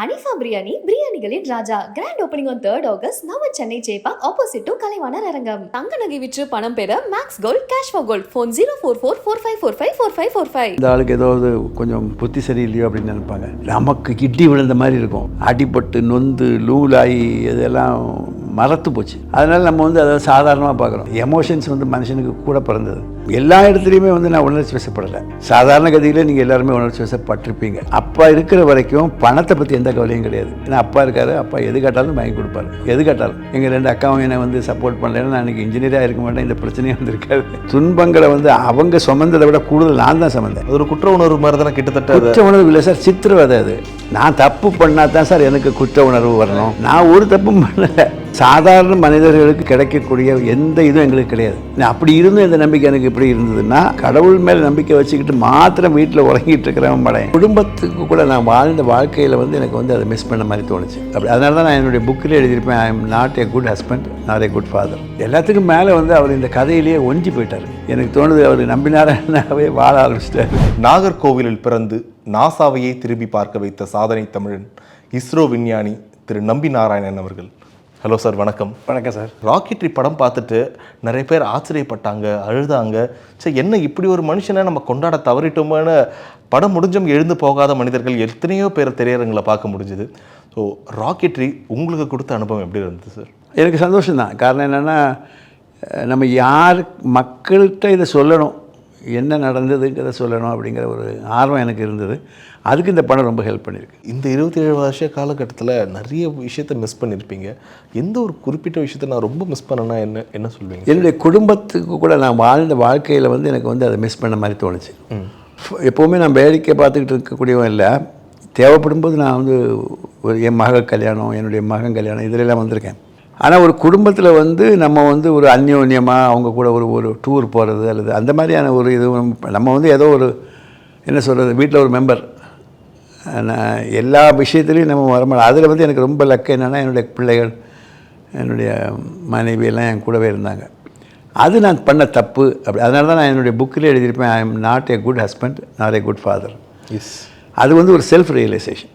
Anifa Biryani, பிரியாணிகளின் Raja. Grand opening on 3rd August, நம்ம Chennai Chepauk opposite to Kalaivanar Arangam. தங்க நகை விற்று பணம் பெற Max Gold Cash for Gold. Phone 04445454545. இந்த ஆளுக்கு ஏதாவது கொஞ்சம் புத்தி சரியில்லையோ அப்படின்னு நினைப்பாங்க. நமக்கு கிட்டி விழுந்த மாதிரி இருக்கும். அடிபட்டு நொந்து லூலாகி இதெல்லாம் மறத்து போச்சு. அதனால் நம்ம அதை சாதாரணமாக பார்க்குறோம். எமோஷன்ஸ் மனுஷனுக்கு கூட பிறந்தது. எல்லா இடத்துலையுமே நான் உணர்ச்சி வசப்படலை. சாதாரண கதியில் நீங்கள் எல்லாருமே உணர்ச்சி வசப்பட்டிருப்பீங்க. அப்பா இருக்கிற வரைக்கும் பணத்தை பற்றி எந்த கவலையும் கிடையாது. ஏன்னா அப்பா இருக்காரு, அப்பா எது கேட்டாலும் வாங்கி கொடுப்பாரு. எது கேட்டாலும் எங்கள் ரெண்டு அக்காவும் என்னை சப்போர்ட் பண்ணலைன்னா நான் இன்றைக்கி இன்ஜினியராக இருக்க மாட்டேன். இந்த பிரச்சனையே வந்திருக்காது. துன்பங்களை அவங்க சுமந்ததை விட கூடுதல் நான் தான் சுமந்தேன். ஒரு குற்ற உணர்வு மாதிரி தானே கிட்டத்தட்ட. குற்ற உணர்வு இல்லை சார், சித்திரவதை. அது நான் தப்பு பண்ணால் தான் சார் எனக்கு குற்ற உணர்வு வரணும். நான் ஒரு தப்பும் பண்ணலை. சாதாரண மனிதர்களுக்கு கிடைக்கக்கூடிய எந்த இதுவும் எங்களுக்கு கிடையாது. அப்படி இருந்தும் இந்த நம்பிக்கை எனக்கு இப்படி இருந்ததுன்னா, கடவுள் மேலே நம்பிக்கை வச்சுக்கிட்டு மாத்திரம் வீட்டில் உறங்கிட்டு இருக்கிறவன் படையன். குடும்பத்துக்கு கூட நான் வாழ்ந்த வாழ்க்கையில் எனக்கு அதை மிஸ் பண்ண மாதிரி தோணுச்சு. அப்படி அதனால தான் நான் என்னுடைய புக்கில் எழுதியிருப்பேன், I am not a good husband, not a good father. எல்லாத்துக்கும் மேலே அவர் இந்த கதையிலேயே ஒஞ்சி போயிட்டார். எனக்கு தோணுது அவர் நம்பினாராவே வாழ ஆரம்பிச்சிட்டார். நாகர்கோவிலில் பிறந்து நாசாவையே திரும்பி பார்க்க வைத்த சாதனை தமிழன் இஸ்ரோ விஞ்ஞானி திரு நம்பிநாராயணன் அவர்கள். ஹலோ சார், வணக்கம். வணக்கம் சார். ராக்கெட்ரி படம் பார்த்துட்டு நிறைய பேர் ஆச்சரியப்பட்டாங்க, அழுதாங்க. சரி, என்ன இப்படி ஒரு மனுஷனை நம்ம கொண்டாட தவறிட்டோம்னு படம் முடிஞ்சும் எழுந்து போகாத மனிதர்கள் எத்தனையோ பேர் திரையரங்களை பார்க்க முடிஞ்சுது. ஸோ ராக்கெட்ரி உங்களுக்கு கொடுத்த அனுபவம் எப்படி இருந்தது சார்? எனக்கு சந்தோஷம்தான். காரணம் என்னென்னா, நம்ம யார் மக்கள்கிட்ட இதை சொல்லணும், என்ன நடந்ததுங்கிறத சொல்லணும் அப்படிங்கிற ஒரு ஆர்வம் எனக்கு இருந்தது. அதுக்கு இந்த படம் ரொம்ப ஹெல்ப் பண்ணியிருக்கு. இந்த 27 வருஷ காலகட்டத்தில் நிறைய விஷயத்தை மிஸ் பண்ணியிருப்பீங்க. எந்த ஒரு குறிப்பிட்ட விஷயத்தை நான் ரொம்ப மிஸ் பண்ணேன்னா என்ன சொல்வீங்க? என்னுடைய குடும்பத்துக்கு கூட நான் வாழ்ந்த வாழ்க்கையில் எனக்கு அதை மிஸ் பண்ண மாதிரி தோணுச்சு. எப்போவுமே நான் வேடிக்கை பார்த்துக்கிட்டு இருக்கக்கூடியவன் இல்லை. தேவைப்படும் போது நான் ஒரு என் மகள் கல்யாணம், என்னுடைய மகன் கல்யாணம், இதிலெல்லாம் வந்திருக்கேன். ஆனால் ஒரு குடும்பத்தில் நம்ம ஒரு அந்யோன்யமாக அவங்க கூட ஒரு டூர் போகிறது அல்லது அந்த மாதிரியான ஒரு இது நம்ம ஏதோ ஒரு என்ன சொல்கிறது, வீட்டில் ஒரு மெம்பர் எல்லா விஷயத்துலையும் நம்ம வரமாட்டோம். அதில் எனக்கு ரொம்ப லக்கு என்னென்னா, என்னுடைய பிள்ளைகள், என்னுடைய மனைவி எல்லாம் என் கூடவே இருந்தாங்க. அது நான் பண்ண தப்பு. அப்படி அதனால தான் நான் என்னுடைய புக்கில் எழுதியிருப்பேன், I am not a good husband, not a good father. அது ஒரு செல்ஃப் ரியலைசேஷன்.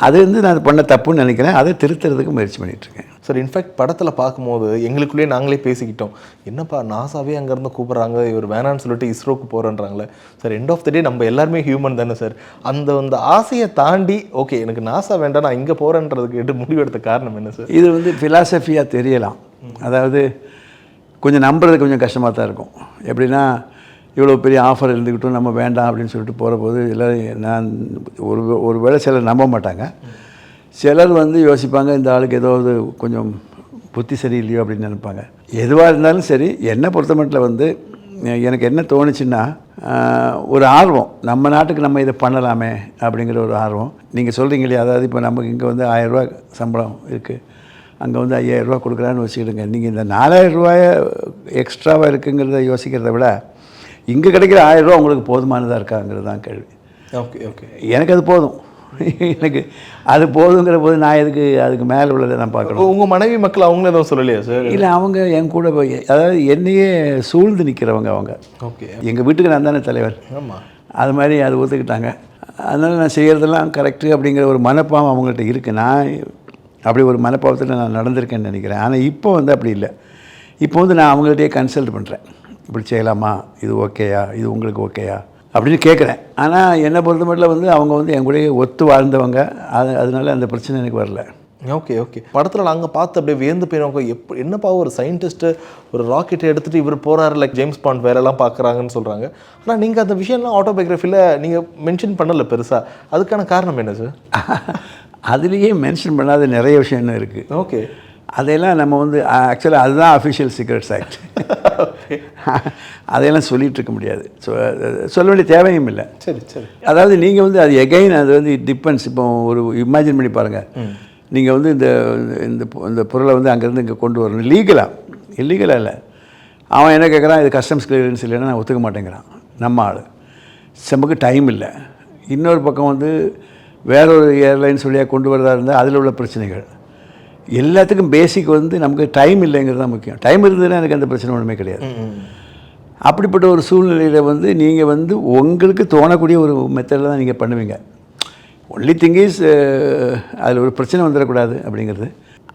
அது நான் பண்ண தப்புன்னு நினைக்கிறேன். அதை திருத்துறதுக்கு முயற்சி பண்ணிகிட்ருக்கேன் சார். இன்ஃபேக்ட் படத்தில் பார்க்கும்போது எங்களுக்குள்ளேயே நாங்களே பேசிக்கிட்டோம், என்னப்பா நாசாவே அங்கேருந்து கூப்பிட்றாங்க, இவர் வேணான்னு சொல்லிட்டு இஸ்ரோக்கு போகிறேன்றாங்களே சார். எண்ட் ஆஃப் த டே நம்ம எல்லாருமே ஹியூமன் தானே சார். அந்த ஆசையை தாண்டி ஓகே எனக்கு நாசா வேண்டாம், நான் இங்கே போகிறேன்றதுக்கு முடிவெடுத்த காரணம் என்ன சார்? இது ஃபிலாசபியாக தெரியலாம். அதாவது கொஞ்சம் நம்புறது கொஞ்சம் கஷ்டமாக தான் இருக்கும். எப்படின்னா, இவ்வளோ பெரிய ஆஃபர் இருந்துக்கிட்டும் நம்ம வேண்டாம் அப்படின்னு சொல்லிட்டு போகிற போது எல்லோரும் நான் ஒரு வேளை சிலர் நம்ப மாட்டாங்க. சிலர் யோசிப்பாங்க, இந்த ஆளுக்கு ஏதாவது கொஞ்சம் புத்தி சரியில்லையோ அப்படின்னு நினைப்பாங்க. எதுவாக இருந்தாலும் சரி, என்னை பொறுத்த மட்டும் எனக்கு என்ன தோணுச்சுன்னா, ஒரு ஆர்வம், நம்ம நாட்டுக்கு நம்ம இதை பண்ணலாமே அப்படிங்கிற ஒரு ஆர்வம். நீங்கள் சொல்கிறீங்க இல்லையா, அதாவது இப்போ நமக்கு இங்கே 1000 ரூபா சம்பளம் இருக்குது, அங்கே 5000 ரூபா கொடுக்குறான்னு வச்சுக்கிடுங்க. நீங்கள் இந்த 4000 ரூபாயை எக்ஸ்ட்ராவாக இருக்குங்கிறத யோசிக்கிறத விட, இங்கே கிடைக்கிற 1000 ரூபா உங்களுக்கு போதுமானதாக இருக்காங்கிறது தான் கேள்வி. ஓகே ஓகே, எனக்கு அது போதும். எனக்கு அது போதுங்கிற போது நான் எதுக்கு அதுக்கு மேலே உள்ளதை நான் பார்க்கணும். உங்கள் மனைவி மக்கள் அவங்கள எதுவும் சொல்லலையா சார்? இல்லை, அவங்க என் கூட அதாவது என்னையே சூழ்ந்து நிற்கிறவங்க அவங்க. ஓகே, எங்கள் வீட்டுக்கு நான் தானே தலைவர். ஆமாம், அது மாதிரி அது ஒத்துக்கிட்டாங்க. அதனால் நான் செய்கிறதெல்லாம் கரெக்டு அப்படிங்கிற ஒரு மனப்பாவம் அவங்கள்ட்ட இருக்குது. நான் அப்படி ஒரு மனப்பாவத்தில் நான் நடந்திருக்கேன்னு நினைக்கிறேன். ஆனால் இப்போ அப்படி இல்லை. இப்போ நான் அவங்கள்ட்டயே கன்சல்ட் பண்ணுறேன், இப்படி செய்யலாமா, இது ஓகேயா, இது உங்களுக்கு ஓகேயா அப்படின்னு கேட்குறேன். ஆனால் என்னை பொறுத்த மட்டும் அவங்க என் கூட ஒத்து வாழ்ந்தவங்க. அதனால அந்த பிரச்சனை எனக்கு வரல. Okay okay. படத்தில் நாங்கள் பார்த்து அப்படியே வியந்து போயிடுவாங்க, என்னப்பா ஒரு சயின்டிஸ்ட்டு ஒரு ராக்கெட்டை எடுத்துகிட்டு இவர் போகிறாரு, லைக் ஜேம்ஸ் பாண்ட் வேலைலாம் பார்க்குறாங்கன்னு சொல்கிறாங்க. ஆனால் நீங்கள் அந்த விஷயம்லாம் ஆட்டோபயோகிராஃபியில் நீங்கள் மென்ஷன் பண்ணலை பெருசாக. அதுக்கான காரணம் என்ன சார்? அதுலேயே மென்ஷன் பண்ணாத நிறைய விஷயம் என்ன இருக்குது. ஓகே, அதையெல்லாம் நம்ம ஆக்சுவலாக அதுதான் அஃபிஷியல் சீக்ரெட்ஸ் ஆக்ட். அதையெல்லாம் சொல்லிகிட்டு இருக்க முடியாது, சொல்ல வேண்டிய தேவையும் இல்லை. சரி சரி. அதாவது நீங்கள் அது எகைன் அது இட் டிபெண்ட்ஸ். இப்போ ஒரு இமேஜின் பண்ணி பாருங்கள், நீங்கள் இந்த பொருளை அங்கேருந்து இங்கே கொண்டு வரணும். இல்லீகலாக இல்லை. அவன் என்ன கேட்குறான், இது கஸ்டம்ஸ் கிளியரன்ஸ் இல்லைன்னா நான் ஒத்துக்க மாட்டேங்கிறான். நம்ம ஆள் நமக்கு டைம் இல்லை. இன்னொரு பக்கம் வேறொரு ஏர்லைன்ஸ் வழியாக கொண்டு வரதா இருந்தால் அதில் உள்ள பிரச்சனைகள். எல்லாத்துக்கும் பேசிக் நமக்கு டைம் இல்லைங்கிறது தான் முக்கியம். டைம் இருந்ததுன்னா எனக்கு அந்த பிரச்சனை ஒன்றுமே கிடையாது. அப்படிப்பட்ட ஒரு சூழ்நிலையில் நீங்கள் உங்களுக்கு தோணக்கூடிய ஒரு மெத்தடில் தான் நீங்கள் பண்ணுவீங்க. ஒன்லி திங் இஸ் அதில் ஒரு பிரச்சனை வந்துடக்கூடாது அப்படிங்கிறது.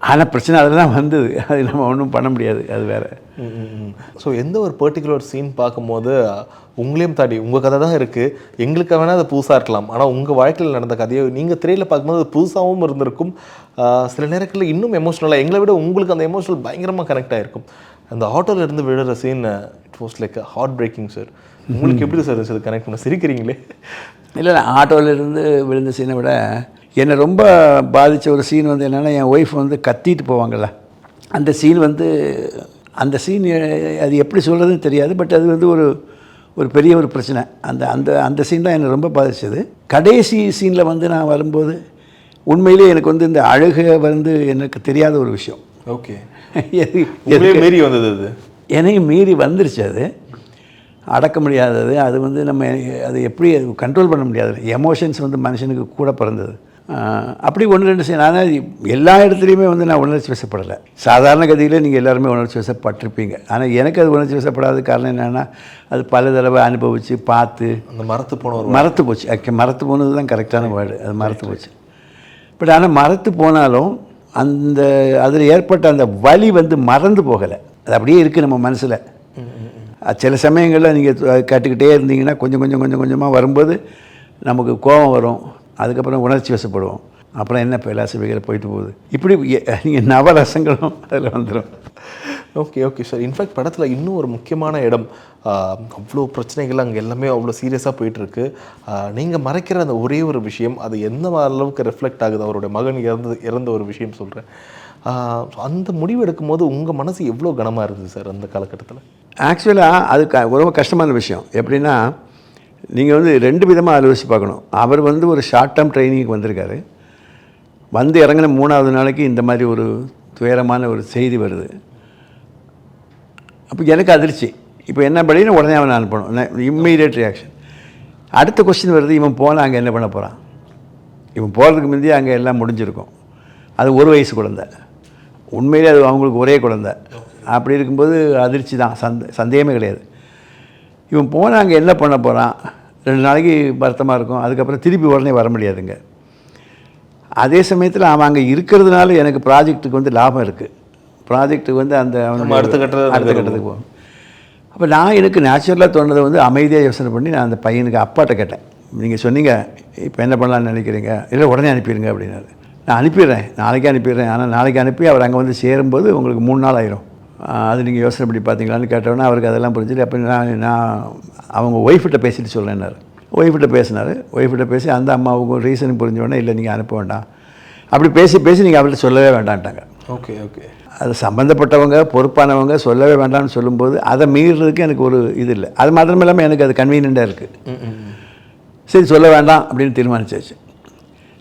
ஆனால் பிரச்சனை அதில் தான் வந்தது, அது நம்ம ஒன்றும் பண்ண முடியாது, அது வேறு. ஸோ எந்த ஒரு பர்டிகுலர் சீன் பார்க்கும்போது உங்களையும் தாண்டி உங்கள் கதை தான் இருக்குது, எங்களுக்கு வேணால் அது புதுசாக இருக்கலாம், ஆனால் உங்கள் வாழ்க்கையில் நடந்த கதையை நீங்கள் திரையில் பார்க்கும்போது அது புதுசாகவும் இருந்திருக்கும், சில நேரங்களில் இன்னும் எமோஷ்னலாக எங்களை விட உங்களுக்கு அந்த எமோஷனல் பயங்கரமாக கனெக்ட் ஆகிருக்கும். அந்த ஆட்டோவில் இருந்து விழுற scene it was like heart breaking sir. உங்களுக்கு எப்படி சார் அது கனெக்ட் பண்ண சிரிக்கிறீங்களே? இல்லை, ஆட்டோவிலேருந்து விழுந்த சீனை விட என்னை ரொம்ப பாதித்த ஒரு சீன் வந்து என்னென்னா, என் ஒய்ஃப் வந்து கத்திட்டு போவாங்கள்ல, அந்த சீன் வந்து அந்த சீன் அது எப்படி சொல்கிறதுன்னு தெரியாது, பட் அது வந்து ஒரு பெரிய ஒரு பிரச்சனை. அந்த அந்த அந்த சீன் தான் என்னை ரொம்ப பாதித்தது. கடைசி சீனில் வந்து நான் வரும்போது உண்மையிலே எனக்கு வந்து இந்த அழுகை வந்து எனக்கு தெரியாத ஒரு விஷயம். ஓகே, மீறி வந்தது, அது என்னையும் மீறி வந்துருச்சு, அது அடக்க முடியாதது. அது வந்து நம்ம அது எப்படி கண்ட்ரோல் பண்ண முடியாது. எமோஷன்ஸ் வந்து மனுஷனுக்கு கூட பிறந்தது. அப்படி ஒன்று ரெண்டு சீன். ஆனால் எல்லா இடத்துலையுமே வந்து நான் உணர்ச்சி வசப்படலை. சாதாரண கதையில் நீங்கள் எல்லாருமே உணர்ச்சி வசப்பட்டிருப்பீங்க. ஆனால் எனக்கு அது உணர்ச்சி வசப்படாத காரணம் என்னென்னா, அது பல தடவை அனுபவித்து பார்த்து அந்த மரத்து போச்சு. மரத்து போனது தான் கரெக்டான வேர்டு, அது மரத்து போச்சு. பட் ஆனால் மரத்து போனாலும் அந்த அதில் ஏற்பட்ட அந்த வலி வந்து மறந்து போகலை, அது அப்படியே இருக்குது நம்ம மனசில். சில சமயங்களில் நீங்கள் கட்டுக்கிட்டே இருந்தீங்கன்னா கொஞ்சம் கொஞ்சமாக வரும்போது நமக்கு கோபம் வரும், அதுக்கப்புறம் உணர்ச்சி வசப்படுவோம், அப்புறம் என்ன பிலாசபிகள் போயிட்டு போகுது. இப்படி நீங்கள் நவரசங்களும் அதில் வந்துடும். Okay sir. இன்ஃபேக்ட் படத்தில் இன்னும் ஒரு முக்கியமான இடம், அவ்வளோ பிரச்சனைகள் அங்கே எல்லாமே அவ்வளோ சீரியஸாக போயிட்டுருக்கு. நீங்கள் மறைக்கிற அந்த ஒரே ஒரு விஷயம் அது எந்த அளவுக்கு ரெஃப்ளெக்ட் ஆகுது, அவருடைய மகன் இறந்த ஒரு விஷயம் சொல்கிறேன். அந்த முடிவு எடுக்கும்போது உங்கள் மனசு எவ்வளோ கனமாக இருந்தது சார் அந்த காலகட்டத்தில்? ஆக்சுவலாக அது ரொம்ப கஷ்டமான விஷயம். எப்படின்னா, நீங்கள் வந்து ரெண்டு விதமாக ஆலோசித்து பார்க்கணும். அவர் வந்து ஒரு ஷார்ட் டேர்ம் ட்ரைனிங்க்கு வந்திருக்காரு, வந்து இறங்கின 3வது நாளைக்கு இந்த மாதிரி ஒரு துயரமான ஒரு செய்தி வருது. அப்போ எனக்கு அதிர்ச்சி. இப்போ என்ன படின்னு உடனே அவனை அனுப்பணும், இம்மீடியட் ரியாக்ஷன். அடுத்த கொஸ்டின் வருது, இவன் போனால் அங்கே என்ன பண்ண போகிறான்? இவன் போகிறதுக்கு முந்தையே அங்கே எல்லாம் முடிஞ்சிருக்கும். அது 1 வயசு குழந்தை, உண்மையிலே அது அவங்களுக்கு ஒரே குழந்தை. அப்படி இருக்கும்போது அதிர்ச்சி தான், சந்தேகமே கிடையாது. இவன் போனால் அங்கே என்ன பண்ண போகிறான்? 2 நாளைக்கு வருத்தமாக இருக்கும், அதுக்கப்புறம் திருப்பி உடனே வர முடியாதுங்க. அதே சமயத்தில் அவன் அங்கே இருக்கிறதுனால எனக்கு ப்ராஜெக்ட்டுக்கு வந்து லாபம் இருக்குது. ப்ராஜெக்ட்டுக்கு வந்து அந்த அடுத்த கட்டத்துக்கு போகும். அப்போ நான் எனக்கு நேச்சுரலாக தோணுதை வந்து அமைதியாக யோசனை பண்ணி நான் அந்த பையனுக்கு அப்பாட்ட கேட்டேன், நீங்கள் சொன்னீங்க இப்போ என்ன பண்ணலான்னு நினைக்கிறீங்க? இல்லை உடனே அனுப்பிடுங்க அப்படின்னாரு. நான் அனுப்பிடுறேன், நாளைக்கே அனுப்பிடுறேன். ஆனால் நாளைக்கு அனுப்பி அவர் அங்கே வந்து சேரும்போது உங்களுக்கு 3 நாள் ஆயிரும், அது நீங்கள் யோசனை பண்ணி பார்த்தீங்களான்னு கேட்டோன்னா அவருக்கு அதெல்லாம் புரிஞ்சுட்டு, அப்போ நான் அவங்க ஒய்ஃப்கிட்ட பேசிட்டு சொல்கிறேன்னாரு. ஒய்ஃப்கிட்ட பேசினார். ஒய்ஃப்கிட்ட பேசி அந்த அம்மாவுக்கு ரீசன் புரிஞ்சோடனே இல்லை நீங்கள் அனுப்ப வேண்டாம், அப்படி பேசி நீங்கள் அவர்கிட்ட சொல்லவே வேண்டான்ட்டாங்க. ஓகே அது சம்மந்தப்பட்டவங்க பொறுப்பானவங்க சொல்லவே வேண்டாம்னு சொல்லும்போது அதை மீறுறதுக்கு எனக்கு ஒரு இது இல்லை. அது மாத்திரம் இல்லாமல் எனக்கு அது கன்வீனியண்ட்டாக இருக்குது. சரி சொல்ல வேண்டாம் அப்படின்னு தீர்மானிச்சாச்சு.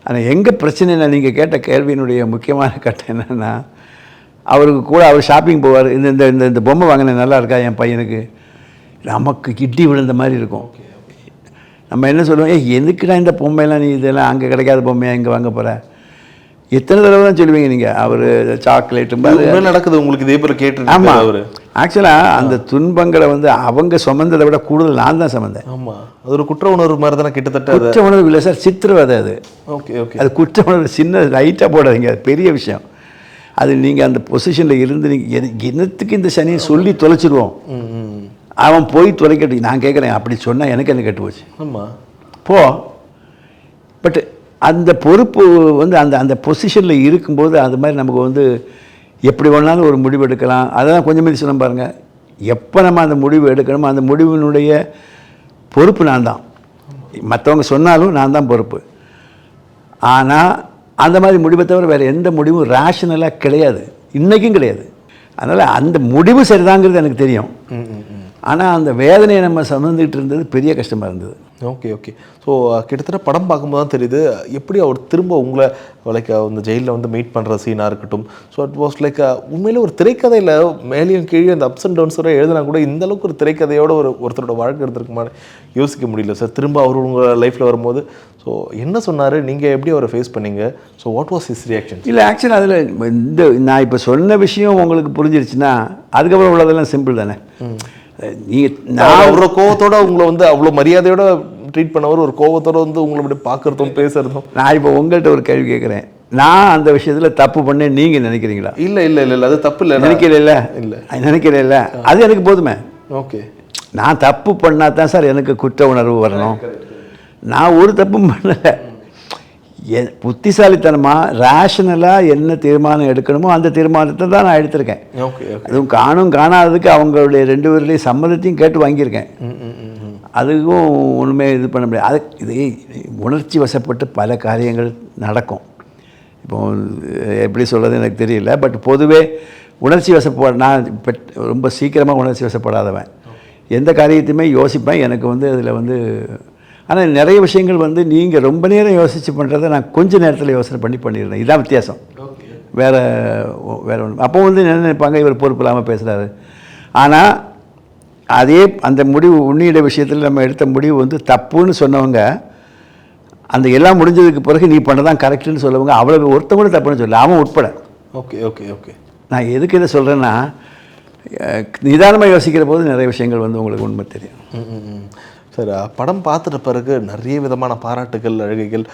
ஆனால் எங்கே பிரச்சனைனா, நீங்கள் கேட்ட கேள்வியினுடைய முக்கியமான கட்டம் என்னென்னா, அவருக்கு கூட அவர் ஷாப்பிங் போவார். இந்த இந்த இந்த பொம்மை வாங்கின நல்லா இருக்கா என் பையனுக்கு, நமக்கு கிட்டி விழுந்த மாதிரி இருக்கும். நம்ம என்ன சொல்லுவோம், எதுக்குடா இந்த பொம்மையெல்லாம், நீ இதெல்லாம் அங்கே கிடைக்காத பொம்மையாக இங்கே வாங்க போகிற? எத்தனை தடவை தான் சொல்லுவீங்க நீங்கள். அவர் சாக்லேட்டு நடக்குது உங்களுக்கு இதே போல் கேட்டு. ஆமாம், அவர் ஆக்சுவலாக அந்த துன்பங்களை வந்து அவங்க சுமந்ததை விட கூடுதல் நான் தான் சுமந்தேன். ஆமாம், அது ஒரு குற்ற உணர்வு மாதிரி தானே கிட்டத்தட்ட. குற்ற உணர்வு இல்லை சார், சித்திரவதை அது. ஓகே அது குற்ற உணர்வு, சின்ன லைட்டாக போடாதீங்க, அது பெரிய விஷயம். அது நீங்கள் அந்த பொசிஷனில் இருந்து நீங்கள் என்னத்துக்கு இந்த சனியை சொல்லி தொலைச்சிடுவோம், அவன் போய் தொலைக்கட்டு. நான் கேட்குறேன், அப்படி சொன்னால் எனக்கு என்ன கெட்டு போச்சு? ஆமாம் போ. பட் அந்த பொறுப்பு வந்து அந்த அந்த பொசிஷனில் இருக்கும்போது அது மாதிரி நமக்கு வந்து எப்படி வேணாலும் ஒரு முடிவு எடுக்கலாம். அதெல்லாம் கொஞ்சம் மீதி சொன்ன பாருங்கள், எப்போ நம்ம அந்த முடிவு எடுக்கணுமோ அந்த முடிவினுடைய பொறுப்பு நான் தான். மற்றவங்க சொன்னாலும் நான் தான் பொறுப்பு. ஆனால் அந்த மாதிரி முடிவை தவிர வேறு எந்த முடிவும் ரேஷனலாக கிடையாது, இன்றைக்கும் கிடையாது. அதனால் அந்த முடிவு சரிதாங்கிறது எனக்கு தெரியும். ஆனால் அந்த வேதனையை நம்ம சுமந்துக்கிட்டு இருந்தது பெரிய கஷ்டமாக இருந்தது. ஓகே ஸோ கிட்டத்தட்ட படம் பார்க்கும்போது தான் தெரியுது எப்படி அவர் திரும்ப உங்களை லைக் அந்த ஜெயிலில் வந்து மீட் பண்ணுற சீனாக இருக்கட்டும். ஸோ இட் வாஸ் லைக் உண்மையிலே ஒரு திரைக்கதையில் மேலேயும் கீழே அந்த அப்ஸ் அண்ட் டவுன்ஸோட எழுதினா கூட இந்தளவுக்கு ஒரு திரைக்கதையோட ஒருத்தரோட வாழ்க்கை எடுத்துருக்குமான்னு யோசிக்க முடியல சார். திரும்ப அவர் உங்கள் லைஃப்பில் வரும்போது ஸோ என்ன சொன்னார், நீங்கள் எப்படி அவரை ஃபேஸ் பண்ணீங்க? So what was his reaction? இல்லை ஆக்சுவலாக அதில் இந்த நான் இப்போ சொன்ன விஷயம் உங்களுக்கு புரிஞ்சிருச்சுன்னா அதுக்கப்புறம் உள்ளதெல்லாம் சிம்பிள் தானே. நான் அவ்வளோ கோவத்தோட உங்களை வந்து அவ்வளோ மரியாதையோட ட்ரீட் பண்ணவர் ஒரு கோபத்தோட வந்து உங்களை இப்படி பார்க்குறதும் பேசுகிறதும். நான் இப்போ உங்கள்கிட்ட ஒரு கேள்வி கேட்குறேன், நான் அந்த விஷயத்தில் தப்பு பண்ணேன் நீங்கள் நினைக்கிறீங்களா? இல்லை அது தப்பு இல்லை. நினைக்கிறேன் நினைக்கிறேன் அது எனக்கு போதுமே. ஓகே, நான் தப்பு பண்ணால் தான் சார் எனக்கு குற்ற உணர்வு வரணும். நான் ஒரு தப்பும் பண்ணலை. புத்திசாலித்தனமாக ரேஷனலாக என்ன தீர்மானம் எடுக்கணுமோ அந்த தீர்மானத்தை தான் நான் எடுத்திருக்கேன். ஓகே, அதுவும் காணாததுக்கு அவங்களுடைய 2 பேருலேயும் சம்மதத்தையும் கேட்டு வாங்கியிருக்கேன். அதுக்கும் ஒன்றுமே இது பண்ண முடியாது. அது இது உணர்ச்சி வசப்பட்டு பல காரியங்கள் நடக்கும். இப்போ எப்படி சொல்கிறது எனக்கு தெரியல. பட் பொதுவே உணர்ச்சி நான் ரொம்ப சீக்கிரமாக உணர்ச்சி வசப்படாதவன். எந்த காரியத்தையுமே யோசிப்பேன். எனக்கு வந்து அதில் வந்து ஆனால் நிறைய விஷயங்கள் வந்து நீங்கள் ரொம்ப நேரம் யோசித்து பண்ணுறதை நான் கொஞ்சம் நேரத்தில் யோசனை பண்ணிடுறேன். இதுதான் வித்தியாசம். வேறு ஒன்று. அப்போ வந்து என்ன நினைப்பாங்க, இவர் பொறுப்பு இல்லாமல் பேசுகிறாரு. ஆனால் அதே அந்த முடிவு உன்னியிட விஷயத்தில் நம்ம எடுத்த முடிவு வந்து தப்புன்னு சொன்னவங்க, அந்த எல்லாம் முடிஞ்சதுக்கு பிறகு நீ பண்ணதான் கரெக்டுன்னு சொல்லுவாங்க. அவ்வளோ ஒருத்த கூட தப்புன்னு சொல்லல, அவன் உட்பட. ஓகே ஓகே ஓகே நான் எதுக்கு இதை சொல்கிறேன்னா, நிதானமாக யோசிக்கிற போது நிறைய விஷயங்கள் வந்து உங்களுக்கு உண்மை தெரியும். சார், படம் பார்த்துட்ட பிறகு நிறைய விதமான பாராட்டுகள், அழுகைகள்,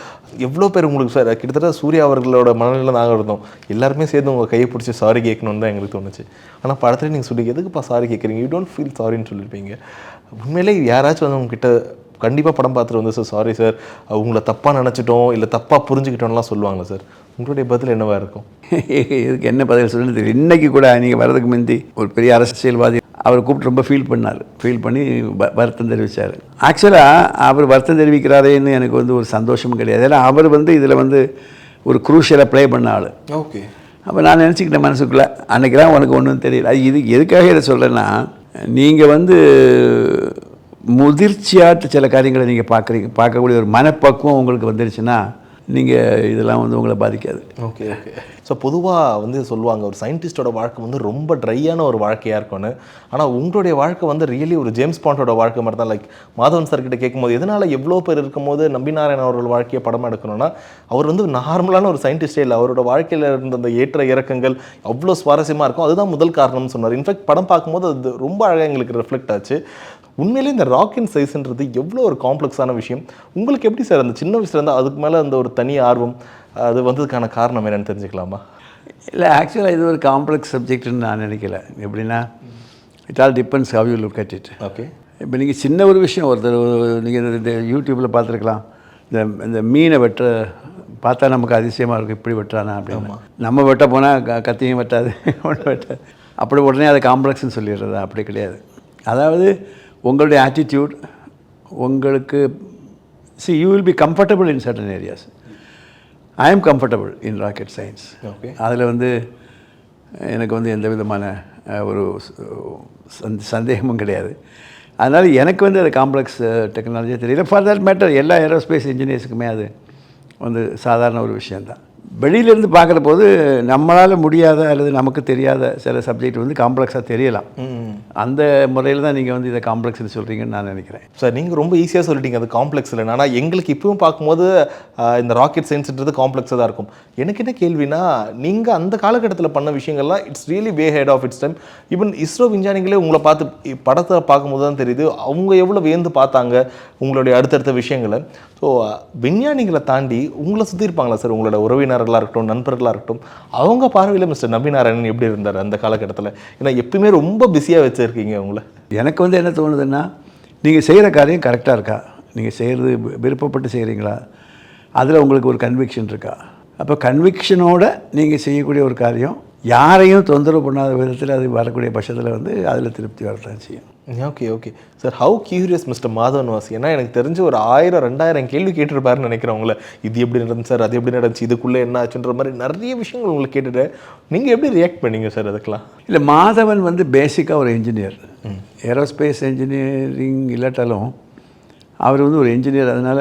எவ்வளோ பேர் உங்களுக்கு சார் கிட்டத்தட்ட சூர்யா அவர்களோட மனநிலை நாங்கள் இருந்தோம். எல்லாருமே சேர்ந்து உங்கள் கையை பிடிச்சி சாரி கேட்கணுன்னு தான் எங்களுக்கு தோணுச்சு. ஆனால் படத்துல நீங்கள் சொல்லி எதுக்குப்பா சாரி கேட்குறீங்க, யூ டோன்ட் ஃபீல் சாரின்னு சொல்லியிருப்பீங்க. உண்மையிலே யாராச்சும் வந்து உங்ககிட்ட கண்டிப்பாக படம் பார்த்துட்டு வந்து சார் சாரி சார் உங்களை தப்பாக நினச்சிட்டோம் இல்லை தப்பாக புரிஞ்சுக்கிட்டோம்லாம் சொல்லுவாங்களா சார்? உங்களுடைய பதில் என்னவாக இருக்கும்? இதுக்கு என்ன பதில் சொல்லணும்னு தெரியல. இன்றைக்கி கூட நீங்கள் வரதுக்கு முந்தி ஒரு பெரிய அரசியல்வாதி அவர் கூப்பிட்டு ரொம்ப ஃபீல் பண்ணி வருத்தம் தெரிவித்தார். ஆக்சுவலாக அவர் வருத்தம் தெரிவிக்கிறாரேன்னு எனக்கு வந்து ஒரு சந்தோஷமும் கிடையாது. ஏன்னா அவர் வந்து இதில் வந்து ஒரு குரூஷியலாக ப்ளே பண்ண ஆள். ஓகே. அப்போ நான் நினச்சிக்கிட்டேன் மனசுக்குள்ளே, அன்றைக்கெலாம் உனக்கு ஒன்றும் தெரியல. அது இது எதுக்காக இதை சொல்கிறேன்னா, நீங்கள் வந்து முதிர்ச்சியாட்டு சில காரியங்களை நீங்கள் பார்க்கக்கூடிய ஒரு மனப்பக்குவம் உங்களுக்கு வந்துருச்சுன்னா நீங்கள் இதெல்லாம் வந்து உங்களை பாதிக்காது. Okay okay. ஸோ பொதுவாக வந்து சொல்லுவாங்க ஒரு சயின்டிஸ்டோட வாழ்க்கை வந்து ரொம்ப ட்ரையான ஒரு வாழ்க்கையாக இருக்கும்னு. ஆனால் உங்களுடைய வாழ்க்கை வந்து ரியலி ஒரு ஜேம்ஸ் பாண்டோட வாழ்க்கை மாதிரி தான். லைக் மாதவன் சார் கிட்ட கேட்கும்போது எதனால் எவ்வளோ பேர் இருக்கும்போது நம்பிநாராயணன் அவர்கள் வாழ்க்கையை படம் எடுக்கணும்னா, அவர் வந்து நார்மலான ஒரு சயின்டிஸ்டே இல்லை, அவரோட வாழ்க்கையில் இருந்த அந்த ஏற்ற இறக்கங்கள் அவ்வளோ சுவாரஸ்யமாக இருக்கும். அதுதான் முதல் காரணம்னு சொன்னார். இன்ஃபேக்ட் படம் பார்க்கும்போது அது ரொம்ப அழகாக எங்களுக்கு ரிஃப்ளெக்ட் ஆச்சு. உண்மையிலே இந்த ராக்கெட் சைஸ்ன்றது எவ்வளோ ஒரு காம்ப்ளெக்ஸான விஷயம். உங்களுக்கு எப்படி சார் அந்த சின்ன வயசுலேருந்து அதுக்கு மேலே அந்த ஒரு தனி ஆர்வம் அது வந்ததுக்கான காரணம் என்னென்னு தெரிஞ்சுக்கலாமா? இல்லை, ஆக்சுவலாக இது ஒரு காம்ப்ளெக்ஸ் சப்ஜெக்ட்னு நான் நினைக்கல. எப்படின்னா, it all depends how you look at it. Okay. இப்போ நீங்கள் சின்ன ஒரு விஷயம் ஒருத்தர் நீங்கள் இந்த யூடியூப்பில் பார்த்துருக்கலாம், இந்த மீனை பார்த்தா நமக்கு அதிசயமாக இருக்கும், இப்படி வெட்டுறானா அப்படின்னு. நம்ம வெட்ட போனால் கத்தியும் வெட்டாது, ஒன்றும் வெட்டாது. அப்படி உடனே அதை காம்ப்ளெக்ஸ்ன்னு சொல்லிடுறதா? அப்படி கிடையாது. அதாவது உங்களுடைய ஆட்டிடியூட் உங்களுக்கு you will be comfortable in certain areas. I am comfortable in rocket science. Okay. அதில் வந்து எனக்கு வந்து எந்த விதமான ஒரு சந்தேகமும் கிடையாது. அதனால் எனக்கு வந்து அது காம்ப்ளெக்ஸ் டெக்னாலஜியாக தெரியல. ஃபார் தட் மேட்டர் எல்லா ஏரோஸ்பேஸ் இன்ஜினியர்ஸுக்குமே அது வந்து சாதாரண ஒரு விஷயந்தான். வெளியிலேருந்து பார்க்குற போது நம்மளால் முடியாத அல்லது நமக்கு தெரியாத சில சப்ஜெக்ட் வந்து காம்ப்ளெக்ஸாக தெரியலாம். அந்த முறையில் தான் நீங்கள் வந்து இதை காம்ப்ளெக்ஸ்னு சொல்கிறீங்கன்னு நான் நினைக்கிறேன். சார், நீங்கள் ரொம்ப ஈஸியாக சொல்லிட்டீங்க அது காம்ப்ளெக்ஸ் இல்லைன்னு. ஆனால் எங்களுக்கு இப்பவும் பார்க்கும்போது இந்த ராக்கெட் சயின்ஸ்ன்றது காம்ப்ளெக்ஸாக தான் இருக்கும். எனக்கு என்ன கேள்வினா, நீங்கள் அந்த காலகட்டத்தில் பண்ண விஷயங்கள்லாம் it's really way ahead of its time. Even ISRO விஞ்ஞானிகளே உங்களை பார்த்து படத்தை பார்க்கும்போது தான் தெரியுது அவங்க எவ்வளோ வியந்து பார்த்தாங்க உங்களுடைய அடுத்தடுத்த விஷயங்களை. ஸோ விஞ்ஞானிகளை தாண்டி உங்களை சுற்றி இருப்பாங்களா சார், உங்களோட உறவினர்களாக இருக்கட்டும், நண்பர்களாக இருக்கட்டும், அவங்க பார்வையில் மிஸ்டர் நம்பிநாராயணன் எப்படி இருந்தார் அந்த காலகட்டத்தில்? ஏன்னா எப்பயுமே ரொம்ப பிஸியாக வச்சுருக்கீங்க உங்களை. எனக்கு வந்து என்ன தோணுதுன்னா, நீங்கள் செய்கிற காரியம் கரெக்டாக இருக்கா, நீங்கள் செய்கிறது விருப்பப்பட்டு செய்கிறீங்களா, அதில் உங்களுக்கு ஒரு கன்விக்ஷன் இருக்கா? அப்போ கன்விக்ஷனோட நீங்கள் செய்யக்கூடிய ஒரு காரியம் யாரையும் தொந்தரவு பண்ணாத விதத்தில் அது வரக்கூடிய பட்சத்தில் வந்து அதில் திருப்தி வரத்தான் செய்யும். Okay okay sir. How curious mister Madhavan was. ஏன்னா எனக்கு தெரிஞ்சு ஒரு 1000-2000 கேள்வி கேட்டிருப்பாருன்னு நினைக்கிறவங்கள. இது எப்படி நடந்துச்சு சார், அது எப்படி நடந்துச்சு, இதுக்குள்ளே என்ன ஆச்சுன்ற மாதிரி நிறைய விஷயங்கள் உங்களுக்கு கேட்டுட்டு நீங்கள் எப்படி ரியாக்ட் பண்ணீங்க சார் அதுக்கெலாம்? இல்லை, மாதவன் வந்து பேசிக்காக ஒரு இன்ஜினியர், ஏரோஸ்பேஸ் இன்ஜினியரிங் இல்லாட்டாலும் அவர் வந்து ஒரு இன்ஜினியர். அதனால்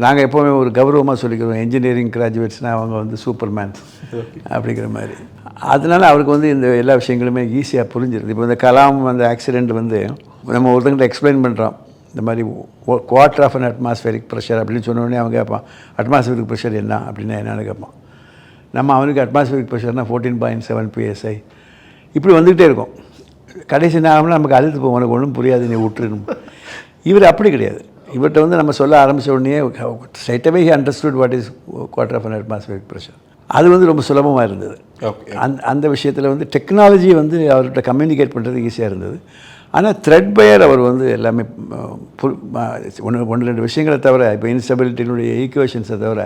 நாங்கள் எப்போவுமே ஒரு கௌரவமாக சொல்லிக்கிறோம், இன்ஜினியரிங் கிராஜுவேட்ஸ்னால் அவங்க வந்து சூப்பர்மேன் அப்படிங்கிற மாதிரி. அதனால் அவருக்கு வந்து இந்த எல்லா விஷயங்களுமே ஈஸியாக புரிஞ்சிருது. இப்போ இந்த கலாம் அந்த ஆக்சிடெண்ட் வந்து நம்ம ஒருத்தங்கிட்ட எக்ஸ்பிளைன் பண்ணுறோம், இந்த மாதிரி குவார்ட்டர் ஆஃப் அன் அட்மாஸ்ஃபேரிக் ப்ரெஷர் அப்படின்னு சொன்னோடனே அவங்க கேட்பான், அட்மாஸ்ஃபேரிக் ப்ரெஷர் என்ன அப்படின்னா என்னென்னு கேட்பான். நம்ம அவனுக்கு அட்மாஸ்ஃபேரிக் ப்ரெஷர்னால் 14.7 psi இப்படி வந்துக்கிட்டே இருக்கும். கடைசி நேரம்னா நமக்கு அழுத்து போவோம், உனக்கு ஒன்றும் புரியாது, நீ விட்டுருணும். இவர் அப்படி கிடையாது. இவர்கிட்ட வந்து நம்ம சொல்ல ஆரம்பித்த உடனே ஸ்ட்ரைட்டாகவே he understood what is quarter of an atmospheric pressure. அது வந்து ரொம்ப சுலபமாக இருந்தது. அந்த விஷயத்தில் வந்து டெக்னாலஜி வந்து அவர்கிட்ட கம்யூனிகேட் பண்ணுறது ஈஸியாக இருந்தது. ஆனால் த்ரெட் பையர் அவர் வந்து எல்லாமே ஒன்று ரெண்டு விஷயங்களை தவிர, இப்போ இன்ஸ்டபிலிட்டியினுடைய ஈக்குவேஷன்ஸை தவிர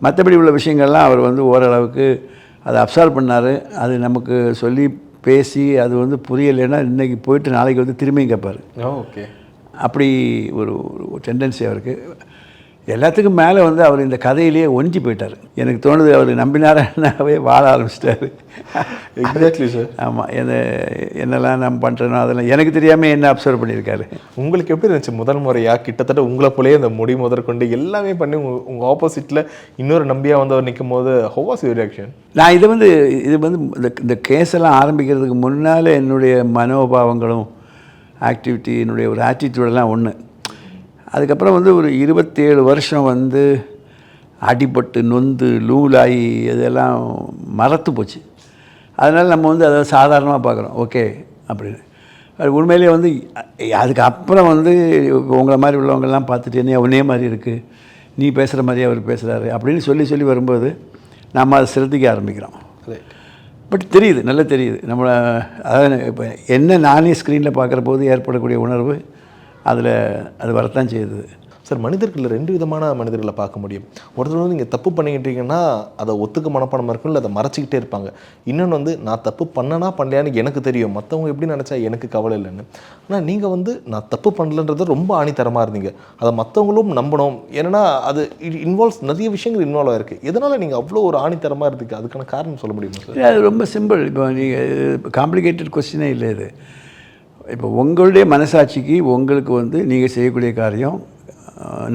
மற்றபடி உள்ள விஷயங்கள்லாம் அவர் வந்து ஓரளவுக்கு அதை அப்சார்வ் பண்ணார். அது நமக்கு சொல்லி பேசி அது வந்து புரியலைன்னா இன்றைக்கி போயிட்டு நாளைக்கு வந்து திரும்பியும் கேட்பார். ஓகே, அப்படி ஒரு டெண்டன்சி அவருக்கு. எல்லாத்துக்கும் மேலே வந்து அவர் இந்த கதையிலேயே ஒஞ்சி போயிட்டார். எனக்கு தோணுது அவர் நம்பினாராவே வாழ ஆரம்பிச்சிட்டாரு. Exactly sir. ஆமாம், என்னெல்லாம் நம்ம பண்ணுறனோ அதெல்லாம் எனக்கு தெரியாமல் என்ன அப்சர்வ் பண்ணியிருக்காரு. உங்களுக்கு எப்படி இருந்துச்சு முதல் முறையாக கிட்டத்தட்ட உங்களை போலேயே அந்த முடி முதற்கொண்டு எல்லாமே பண்ணி உங்கள் ஆப்போசிட்டில் இன்னொரு நம்பியாக வந்து அவர் நிற்கும் போது ஹவ் வாஸ் யுவர் ரியாக்ஷன்? நான் இது வந்து இந்த கேஸெல்லாம் ஆரம்பிக்கிறதுக்கு முன்னால் என்னுடைய மனோபாவங்களும் ஆக்டிவிட்டி என்னுடைய ஒரு ஆட்டிடியூடெல்லாம் ஒன்று. அதுக்கப்புறம் வந்து ஒரு 27 வருஷம் வந்து அடிபட்டு நொந்து லூலாகி இதெல்லாம் மறத்து போச்சு. அதனால் நம்ம வந்து அதை சாதாரணமாக பார்க்குறோம், ஓகே அப்படின்னு. அது உண்மையிலே வந்து அதுக்கப்புறம் வந்து உங்களை மாதிரி உள்ளவங்கெல்லாம் பார்த்துட்டு என்ன ஒன்னே மாதிரி இருக்குது, நீ பேசுகிற மாதிரியே அவர் பேசுகிறாரு அப்படின்னு சொல்லி வரும்போது நம்ம அதை சிரத்திக்க ஆரம்பிக்கிறோம். பட் தெரியுது, நல்லா தெரியுது நம்மளை. அதாவது இப்போ என்ன நானே ஸ்க்ரீனில் பார்க்குற போது ஏற்படக்கூடிய உணர்வு அதில் அது வரத்தான் செய்யுது. சார், மனிதர்களில் 2 விதமான மனிதர்களை பார்க்க முடியும். ஒருத்தர் வந்து நீங்கள் தப்பு பண்ணிக்கிட்டீங்கன்னா அதை ஒத்துக்க மனப்பாடமாக இருக்கும், இல்லை அதை மறைச்சிக்கிட்டே இருப்பாங்க. இன்னொன்று வந்து நான் தப்பு பண்ணனா பண்ணலையான்னு எனக்கு தெரியும், மற்றவங்க எப்படி நினச்சா எனக்கு கவலை இல்லைன்னு. ஆனால் நீங்கள் வந்து நான் தப்பு பண்ணலன்றது ரொம்ப ஆணித்தரமாக இருந்தீங்க. அதை மற்றவங்களும் நம்பணும். ஏன்னா அது இன்வால்வ்ஸ் நிறைய விஷயங்கள் இன்வால்வ் ஆகிருக்கு. எதனால் நீங்கள் அவ்வளோ ஒரு ஆணித்தரமாக இருந்தீங்க? அதுக்கான காரணம் சொல்ல முடியுமா சார்? அது ரொம்ப சிம்பிள். இப்போ நீங்கள் காம்ப்ளிகேட்டட் கொஸ்டினே இல்லை இது. இப்போ உங்களுடைய மனசாட்சிக்கு உங்களுக்கு வந்து நீங்கள் செய்யக்கூடிய காரியம்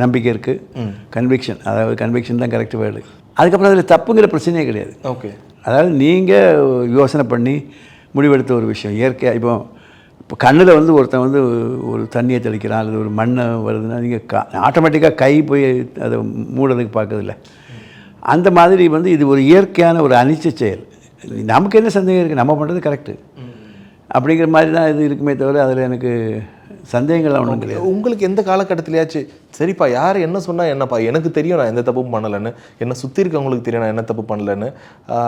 நம்பிக்கை இருக்குது, கன்விக்ஷன். அதாவது கன்விக்ஷன் தான் கரெக்ட் வேர்டு. அதுக்கப்புறம் அதில் தப்புங்கிற பிரச்சனையே கிடையாது. ஓகே, அதாவது நீங்கள் யோசனை பண்ணி முடிவெடுத்த ஒரு விஷயம் இயற்கையாக. இப்போ கண்ணில் வந்து ஒருத்தன் வந்து ஒரு தண்ணியை தெளிக்கிறான் அல்லது ஒரு மண்ணை வருதுன்னா நீங்கள் ஆட்டோமேட்டிக்காக கை போய் அதை மூடுறதுக்கு பார்க்கறதில்ல. அந்த மாதிரி வந்து இது ஒரு இயற்கையான ஒரு அனிச்ச செயல். நமக்கு என்ன சந்தேகம் இருக்குது, நம்ம பண்ணுறது கரெக்டு அப்படிங்கிற மாதிரி தான் இது இருக்குமே தவிர அதில் எனக்கு சந்தேகங்கள்லாம் ஒன்றும் கிடையாது. உங்களுக்கு எந்த காலகட்டத்திலேயாச்சும் சரிப்பா யார் என்ன சொன்னால் என்னப்பா எனக்கு தெரியும் நான் எந்த தப்பும் பண்ணலைன்னு, என்னை சுற்றி இருக்கவங்களுக்கு தெரியும் நான் என்ன தப்பு பண்ணலைன்னு,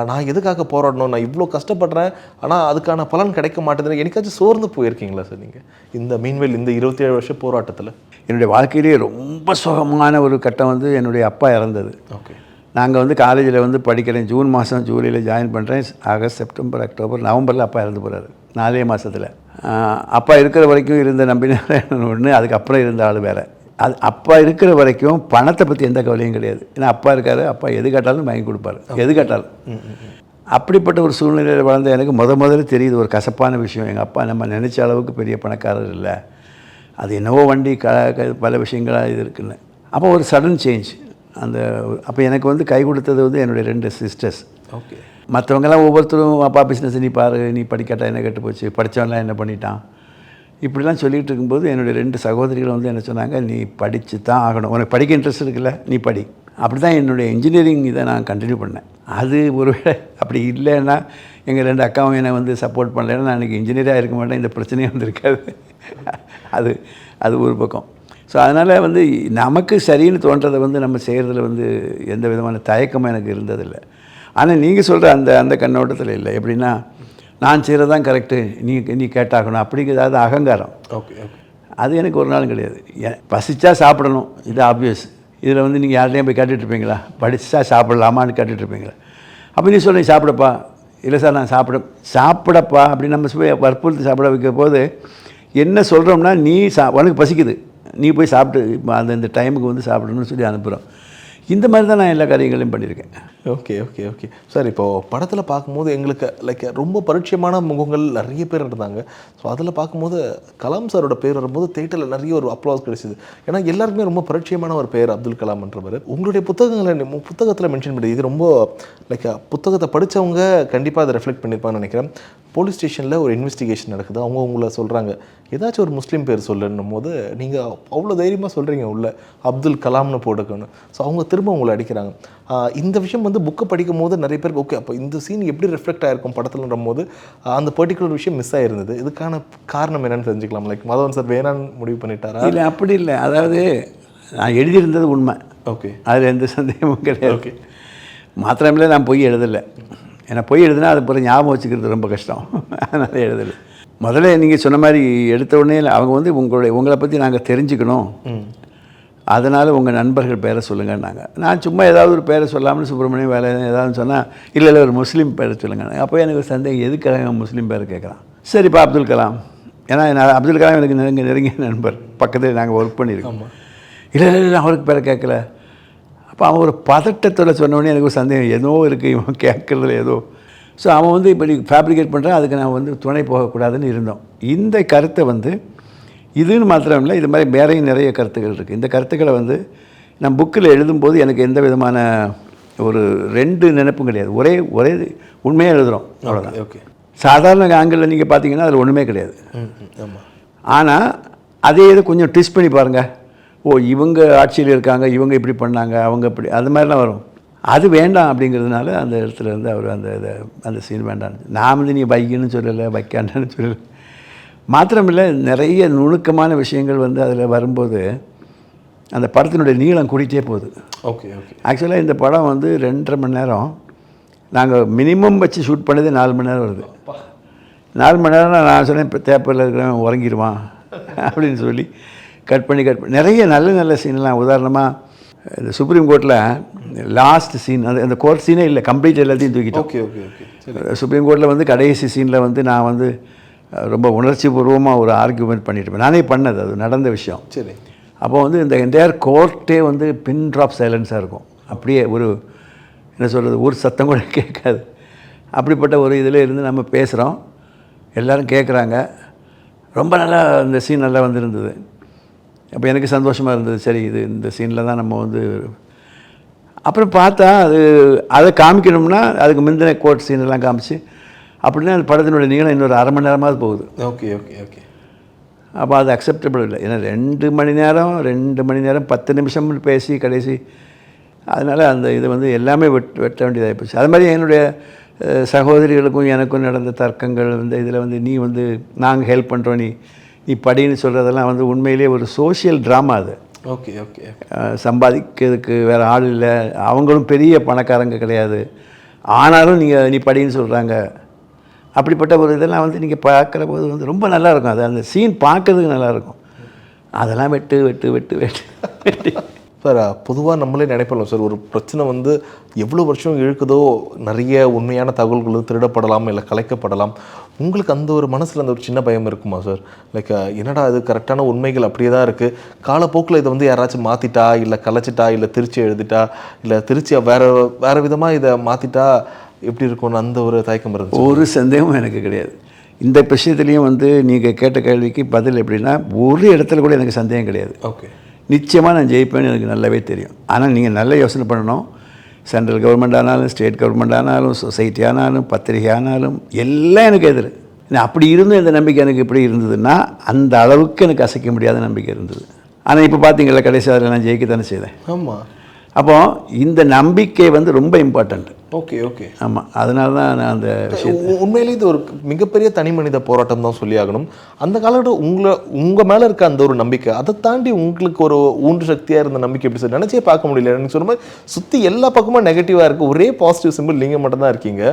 நான் எதுக்காக போராடணும், நான் இவ்வளோ கஷ்டப்படுறேன் ஆனால் அதுக்கான பலன் கிடைக்க மாட்டேதுன்னு எனக்காச்சும் சோர்ந்து போயிருக்கீங்களா சார் நீங்கள் இந்த மீன்வேல் இந்த 27 வருஷ போராட்டத்தில்? என்னுடைய வாழ்க்கையிலேயே ரொம்ப சுகமான ஒரு கட்டம் வந்து என்னுடைய அப்பா இறந்தது. ஓகே, நாங்கள் வந்து காலேஜில் வந்து படிக்கிறேன். ஜூன் மாதம் ஜூலையில் ஜாயின் பண்ணுறேன். ஆகஸ்ட், செப்டம்பர், அக்டோபர், நவம்பரில் அப்பா இறந்து போகிறாரு. 4 மாதத்தில். அப்பா இருக்கிற வரைக்கும் இருந்த நம்பினாராயணன் ஒன்று, அதுக்கப்புறம் இருந்த ஆள் வேறு. அது அப்பா இருக்கிற வரைக்கும் பணத்தை பற்றி எந்த கவலையும் கிடையாது. ஏன்னா அப்பா இருக்கார், அப்பா எது கேட்டாலும் வாங்கி கொடுப்பாரு, எது கேட்டாலும். அப்படிப்பட்ட ஒரு சூழ்நிலையில் வளர்ந்த எனக்கு முதல்ல தெரியுது ஒரு கசப்பான விஷயம். எங்கள் அப்பா நம்ம நினச்ச அளவுக்கு பெரிய பணக்காரர் இல்லை, அது என்னவோ வண்டி பல விஷயங்களாக இது இருக்குன்னு. அப்போ ஒரு சடன் சேஞ்ச். அப்போ எனக்கு வந்து கை கொடுத்தது வந்து என்னுடைய 2 சிஸ்டர்ஸ். ஓகே, மற்றவங்கெல்லாம் ஒவ்வொருத்தரும் அப்பா பிஸ்னஸ் நீ பாரு, நீ படிக்காட்டா என்ன கெட்டு போச்சு, படித்தவன்லாம் என்ன பண்ணிட்டான், இப்படிலாம் சொல்லிகிட்டு இருக்கும்போது என்னுடைய 2 சகோதரிகள் வந்து என்ன சொன்னாங்க, நீ படித்து தான் ஆகணும், உனக்கு படிக்க இன்ட்ரெஸ்ட் இருக்குல்ல நீ படி. அப்படி தான் என்னுடைய இன்ஜினியரிங் இதை நான் கண்டினியூ பண்ணேன். அது ஒருவேளை அப்படி இல்லைன்னா எங்கள் 2 அக்காவும் என்னை வந்து சப்போர்ட் பண்ணலைன்னா நான் இன்றைக்கி இன்ஜினியராக இருக்க மாட்டேன், இந்த பிரச்சனையே வந்திருக்காது. அது ஒரு பக்கம். ஸோ அதனால் வந்து நமக்கு சரின்னு தோன்றதை வந்து நம்ம செய்கிறதுல வந்து எந்த விதமான தயக்கமும் எனக்கு இருந்ததில்லை. ஆனால் நீங்கள் சொல்கிற அந்த கண்ணோட்டத்தில் இல்லை. எப்படின்னா நான் செய்கிறது தான் கரெக்டு, நீ கேட்டாகணும் அப்படிங்கிறது அகங்காரம். ஓகே, அது எனக்கு ஒரு நாளும் கிடையாது. பசிச்சா சாப்பிடணும், இது ஆப்வியஸ். இதில் வந்து நீங்கள் யார்டையும் போய் கேட்டுட்ருப்பீங்களா, படித்தா சாப்பிடலாமான்னு கேட்டுட்ருப்பீங்களா? அப்போ நீ சொல்லி சாப்பிடப்பா, இல்லை சார் நான் சாப்பிடப்பா அப்படின்னு நம்ம போய் வற்புறுத்தி சாப்பிட வைக்க போது என்ன சொல்கிறோம்னா, நீ உனக்கு பசிக்குது, நீ போய் சாப்பிட்டு இந்த டைமுக்கு வந்து சாப்பிடணும்னு சொல்லி அனுப்புகிறோம். இந்த மாதிரி தான் நான் எல்லா காரியங்களையும் பண்ணியிருக்கேன். Okay sir. இப்போது படத்தில் பார்க்கும்போது எங்களுக்கு லைக் ரொம்ப பரிச்சயமான முகங்கள் நிறைய பேர் இருந்தாங்க. ஸோ அதில் பார்க்கும்போது கலாம் சாரோட பேர் வரும்போது தேட்டரில் நிறைய ஒரு அப்ளாஸ் கிடைச்சிது. ஏன்னா எல்லாருக்குமே ரொம்ப பரிச்சயமான ஒரு பேர் அப்துல் கலாம்ன்றவர். உங்களுடைய புத்தகத்தில் மென்ஷன் பண்ணி இது ரொம்ப லைக் புத்தகத்தை படித்தவங்க கண்டிப்பாக அதை ரெஃப்ளெக்ட் பண்ணியிருப்பாங்கன்னு நினைக்கிறேன். போலீஸ் ஸ்டேஷனில் ஒரு இன்வெஸ்டிகேஷன் நடக்குது, அவங்க உங்களை சொல்கிறாங்க ஏதாச்சும் ஒரு முஸ்லீம் பேர் சொல்லுன்னும் போது நீங்கள் அவ்வளோ தைரியமாக சொல்கிறீங்க உள்ள அப்துல் கலாம்னு போட்டுக்கணும். ஸோ அவங்க திரும்ப உங்களை அடிக்கிறாங்க. இந்த விஷயம் வந்து புக்கை படிக்கும் போது நிறைய பேருக்கு ஓகே அப்போ இந்த சீன் எப்படி ரிஃப்ளெக்ட் ஆகிருக்கும் படத்துலன்ற போது அந்த பர்டிகுலர் விஷயம் மிஸ் ஆகிருந்தது. இதுக்கான காரணம் என்னன்னு தெரிஞ்சுக்கலாம். லைக் மதவன் சார் வேணான்னு முடிவு பண்ணிட்டாரா? இல்லை அப்படி இல்லை, அதாவது நான் எழுதியிருந்தது உண்மை. ஓகே, அதில் எந்த சந்தேகமும் கிடையாது. ஓகே, மாத்திரமில்லை நான் பொய் எழுதலை. ஏன்னா பொய் எழுதுனா அது பிறகு ஞாபகம் வச்சுக்கிறது ரொம்ப கஷ்டம், அதனால் எழுதலை. முதல்ல நீங்கள் சொன்ன மாதிரி எடுத்த உடனே அவங்க வந்து உங்களை பற்றி நாங்கள் தெரிஞ்சுக்கணும், அதனால் உங்கள் நண்பர்கள் பேரை சொல்லுங்கன்னாங்க. நான் சும்மா ஏதாவது ஒரு பேரை சொல்லாமல் சுப்பிரமணியம் வேலை ஏதாவது சொன்னால் இல்லை ஒரு முஸ்லீம் பேரை சொல்லுங்க. அப்போ எனக்கு ஒரு சந்தேகம், எதுக்காக முஸ்லீம் பேரை கேட்குறான். சரிப்பா அப்துல் கலாம், ஏன்னா நான் அப்துல் கலாம் எனக்கு நெருங்கிய நண்பர், பக்கத்தில் நாங்கள் ஒர்க் பண்ணியிருக்கோம். இல்லை அவருக்கு பேரை கேட்கல. அப்போ அவன் ஒரு பதட்டத்தில் சொன்னோடனே எனக்கு ஒரு சந்தேகம், ஏதோ இருக்குது இவன் கேட்குறதுல ஏதோ. ஸோ அவன் வந்து இப்படி ஃபேப்ரிகேட் பண்ணுறான், அதுக்கு நான் வந்து துணை போகக்கூடாதுன்னு இருந்தோம். இந்த கருத்தை வந்து இதுன்னு மாத்திரம் இல்லை, இது மாதிரி வேறையும் நிறைய கருத்துக்கள் இருக்குது. இந்த கருத்துக்களை வந்து நான் புக்கில் எழுதும்போது எனக்கு எந்த விதமான ஒரு 2 நினைப்பும் கிடையாது. ஒரே உண்மையாக எழுதுகிறோம், அவ்வளோதான். ஓகே, சாதாரண ஆங்கிளில் நீங்கள் பார்த்தீங்கன்னா அதில் ஒன்றுமே கிடையாது. ஆமாம். ஆனால் அதே இதை கொஞ்சம் ட்விஸ்ட் பண்ணி பாருங்கள். ஓ இவங்க ஆட்சியில் இருக்காங்க, இவங்க இப்படி பண்ணாங்க, அவங்க இப்படி, அது மாதிரிலாம் வரும். அது வேண்டாம் அப்படிங்கிறதுனால அந்த இடத்துல இருந்து அவர் அந்த சீன் வேண்டாம். நான் வந்து நீ வைக்கணும்னு சொல்லலை, வைக்காண்டான்னு சொல்லலை. மாத்திரமில்லை, நிறைய நுணுக்கமான விஷயங்கள் வந்து அதில் வரும்போது அந்த படத்தினுடைய நீளம் கூட்டிகிட்டே போகுது. Okay, okay. ஆக்சுவலாக இந்த படம் வந்து 2.5 மணி நேரம், நாங்கள் மினிமம் வச்சு ஷூட் பண்ணது 4 மணி நேரம் வருது. 4 மணி நேரம் நான் சொன்னேன் இப்போ தேப்பரில் இருக்கிறவன் உறங்கிடுவான் அப்படின்னு சொல்லி கட் பண்ணி நிறைய நல்ல சீன்லாம். உதாரணமாக இந்த சுப்ரீம் கோர்ட்டில் லாஸ்ட் சீன், அந்த கோர்ட் சீனே இல்லை, கம்ப்ளீட் எல்லாத்தையும் தூக்கிட்டோம். Okay, okay, okay. சுப்ரீம் கோர்ட்டில் வந்து கடைசி சீனில் வந்து நான் வந்து ரொம்ப உணர்ச்சி பூர்வமாக ஒரு ஆர்கியூமெண்ட் பண்ணிட்டுருப்பேன். நானே பண்ணது, அது நடந்த விஷயம். சரி. அப்போ வந்து இந்த என்டையர் கோர்ட்டே வந்து பின் ட்ராப் சைலன்ஸாக இருக்கும். அப்படியே ஒரு என்ன சொல்கிறது, ஒரு சத்தம் கூட கேட்காது. அப்படிப்பட்ட ஒரு இதில் இருந்து நம்ம பேசுகிறோம், எல்லோரும் கேட்குறாங்க. ரொம்ப நல்லா இந்த சீன் நல்லா வந்துருந்தது. அப்போ எனக்கு சந்தோஷமாக இருந்தது. சரி, இந்த சீனில் தான் நம்ம வந்து அப்புறம் பார்த்தா அதை காமிக்கணும்னா அதுக்கு முந்தின கோர்ட் சீனெல்லாம் காமிச்சு அப்படின்னா அந்த படத்தினுடைய நீளம் இன்னொரு 1/2 மணி நேரமாவது போகுது. Okay, okay, okay. அப்போ அது அக்செப்டபிள் இல்லை. ஏன்னா 2 மணி நேரம் 10 நிமிஷம்னு பேசி கடைசி, அதனால் அந்த இது வந்து எல்லாமே வெட்ட வேண்டியதாக போச்சு. அது மாதிரி என்னுடைய சகோதரிகளுக்கும் எனக்கும் நடந்த தர்க்கங்கள் வந்து இதில் வந்து நீ வந்து நாங்கள் ஹெல்ப் பண்ணுறோம், நீ படின்னு சொல்கிறதெல்லாம் வந்து உண்மையிலே ஒரு சோஷியல் ட்ராமா அது. Okay, okay. சம்பாதிக்கிறதுக்கு வேறு ஆள் இல்லை, அவங்களும் பெரிய பணக்காரங்க கிடையாது, ஆனாலும் நீ படின்னு சொல்கிறாங்க. அப்படிப்பட்ட ஒரு இதெல்லாம் வந்து நீங்கள் பார்க்குற போது வந்து ரொம்ப நல்லாயிருக்கும். அது அந்த சீன் பார்க்கறதுக்கு நல்லாயிருக்கும். அதெல்லாம் வெட்டு சார், பொதுவாக நம்மளே நினைப்போம் சார், ஒரு பிரச்சனை வந்து எவ்வளோ வருஷம் இழுக்குதோ நிறைய உண்மையான தகவல்கள் திருடப்படலாம், இல்லை கலைக்கப்படலாம். உங்களுக்கு அந்த ஒரு மனசில் அந்த ஒரு சின்ன பயம் இருக்குமா சார்? லைக் என்னடா அது கரெக்டான உண்மைகள் அப்படியே தான் இருக்குது, காலப்போக்கில் இதை வந்து யாராச்சும் மாற்றிட்டா, இல்லை கலைச்சிட்டா, இல்லை திருச்சி எழுதிட்டா, இல்லை திருச்சி வேறு விதமாக இதை மாற்றிட்டா எப்படி இருக்கும்னு அந்த ஒரு தயக்கம் இருந்துச்சு? ஒரு சந்தேகமும் எனக்கு கிடையாது. இந்த விஷயத்துலேயும் வந்து நீங்கள் கேட்ட கேள்விக்கு பதில் எப்படின்னா, ஒரு இடத்துல கூட எனக்கு சந்தேகம் கிடையாது. ஓகே, நிச்சயமாக நான் ஜெயிப்பேன்னு எனக்கு நல்லாவே தெரியும். ஆனால் நீங்கள் நல்ல யோசனை பண்ணணும். சென்ட்ரல் கவர்மெண்ட் ஆனாலும், ஸ்டேட் கவர்மெண்ட் ஆனாலும், சொசைட்டி ஆனாலும், பத்திரிகை ஆனாலும் எல்லாம் எனக்கு எதிர். அப்படி இருந்தும் இந்த நம்பிக்கை எனக்கு எப்படி இருந்ததுன்னா, அந்த அளவுக்கு எனக்கு அசைக்க முடியாத நம்பிக்கை இருந்தது. ஆனால் இப்போ பார்த்தீங்களா, கடைசி அதில் நான் ஜெயிக்கத்தானே செய்தேன். ஆமாம். அப்போது இந்த நம்பிக்கை வந்து ரொம்ப இம்பார்ட்டண்ட். Okay, okay. ஆமாம், அதனால தான் நான் அந்த விஷயம் உண்மையிலே இது ஒரு மிகப்பெரிய தனி மனித போராட்டம் தான் சொல்லி ஆகணும். அந்த காலகட்டம் உங்கள் மேலே இருக்க அந்த ஒரு நம்பிக்கை, அதை தாண்டி உங்களுக்கு ஒரு ஊன்று சக்தியாக இருந்த நம்பிக்கை எப்படி சார் நினச்சே பார்க்க முடியல. எனக்கு சொன்ன மாதிரி சுற்றி எல்லா பக்கமும் நெகட்டிவாக இருக்குது, ஒரே பாசிட்டிவ் சிம்பிள் நீங்கள் மட்டும்தான் இருக்கீங்க.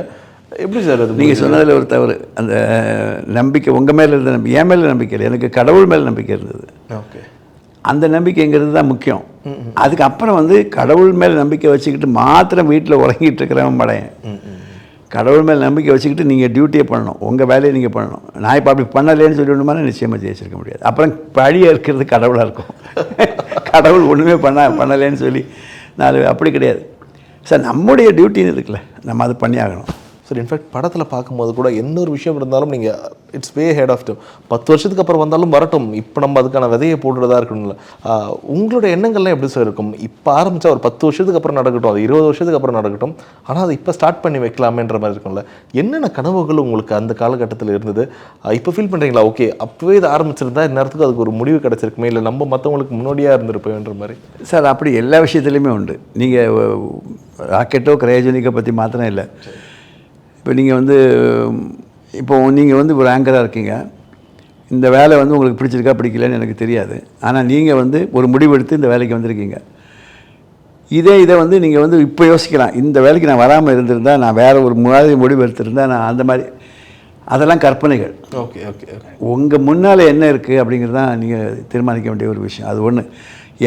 எப்படி சார் அது? நீங்கள் சொன்னதில் ஒரு தவறு. அந்த நம்பிக்கை உங்கள் மேலே இருந்த நம்பிக்கை, என் மேலே நம்பிக்கை இல்லை, எனக்கு கடவுள் மேலே நம்பிக்கை இருந்தது. ஓகே, அந்த நம்பிக்கைங்கிறது தான் முக்கியம். அதுக்கப்புறம் வந்து கடவுள் மேலே நம்பிக்கை வச்சுக்கிட்டு மாத்திரம் வீட்டில் உறங்கிட்டு இருக்கிறவன் படையன். கடவுள் மேலே நம்பிக்கை வச்சுக்கிட்டு நீங்கள் டியூட்டியை பண்ணணும், உங்கள் வேலையை நீங்கள் பண்ணணும். நான் இப்போ அப்படி பண்ணலேன்னு சொல்லிவிடுமானா நிச்சயமாக ஜெயிச்சிருக்க முடியாது. அப்புறம் பழியாக இருக்கிறது கடவுளாக இருக்கும். கடவுள் ஒன்றுமே பண்ணலேன்னு சொல்லி அப்படி கிடையாது சார். நம்முடைய டியூட்டின்னு இருக்குல்ல, நம்ம அது பண்ணி ஆகணும். ஸோ இன்ஃபேக்ட் படத்தில் பார்க்கும்போது கூட எந்த ஒரு விஷயம் இருந்தாலும் நீங்கள் it's way ahead of time. 10 வருஷத்துக்கு அப்புறம் வந்தாலும் வரட்டும், இப்போ நம்ம அதுக்கான விதையை போடுறதா இருக்கணும்ல. உங்களோட எண்ணங்கள்லாம் எப்படி சார் இருக்கும்? இப்போ ஆரம்பித்தா ஒரு 10 வருஷத்துக்கு அப்புறம் நடக்கட்டும், அது 20 வருஷத்துக்கு அப்புறம் நடக்கட்டும், ஆனால் அதை இப்போ ஸ்டார்ட் பண்ணி வைக்கலாமேன்ற மாதிரி இருக்கும்ல. என்னென்ன கனவுகள் உங்களுக்கு அந்த காலகட்டத்தில் இருந்தது? இப்போ ஃபீல் பண்ணுறீங்களா, ஓகே அப்போவே இது ஆரம்பிச்சிருந்தா இந்நேரத்துக்கு அதுக்கு ஒரு முடிவு கிடச்சிருக்குமே, இல்லை நம்ம மற்றவங்களுக்கு முன்னோடியாக இருந்திருப்போன்ற மாதிரி? சார் அப்படி எல்லா விஷயத்துலையுமே உண்டு. நீங்கள் ராக்கெட்டோ கிரையோஜெனிக்கை பற்றி மாத்திரம் இல்லை. இப்போ நீங்கள் வந்து நீங்கள் வந்து ஒரு ஆங்கராக இருக்கீங்க, இந்த வேலை வந்து உங்களுக்கு பிடிச்சிருக்கா பிடிக்கலன்னு எனக்கு தெரியாது. ஆனால் நீங்கள் வந்து ஒரு முடிவெடுத்து இந்த வேலைக்கு வந்திருக்கீங்க. இதை வந்து நீங்கள் வந்து இப்போ யோசிக்கலாம், இந்த வேலைக்கு நான் வராமல் இருந்திருந்தால், நான் வேறு ஒரு மாதிரி முடிவு எடுத்திருந்தால், நான் அந்த மாதிரி, அதெல்லாம் கற்பனைகள். Okay okay okay. உங்கள் முன்னால் என்ன இருக்குது அப்படிங்கிறது தான் நீங்கள் தீர்மானிக்க வேண்டிய ஒரு விஷயம். அது ஒன்று.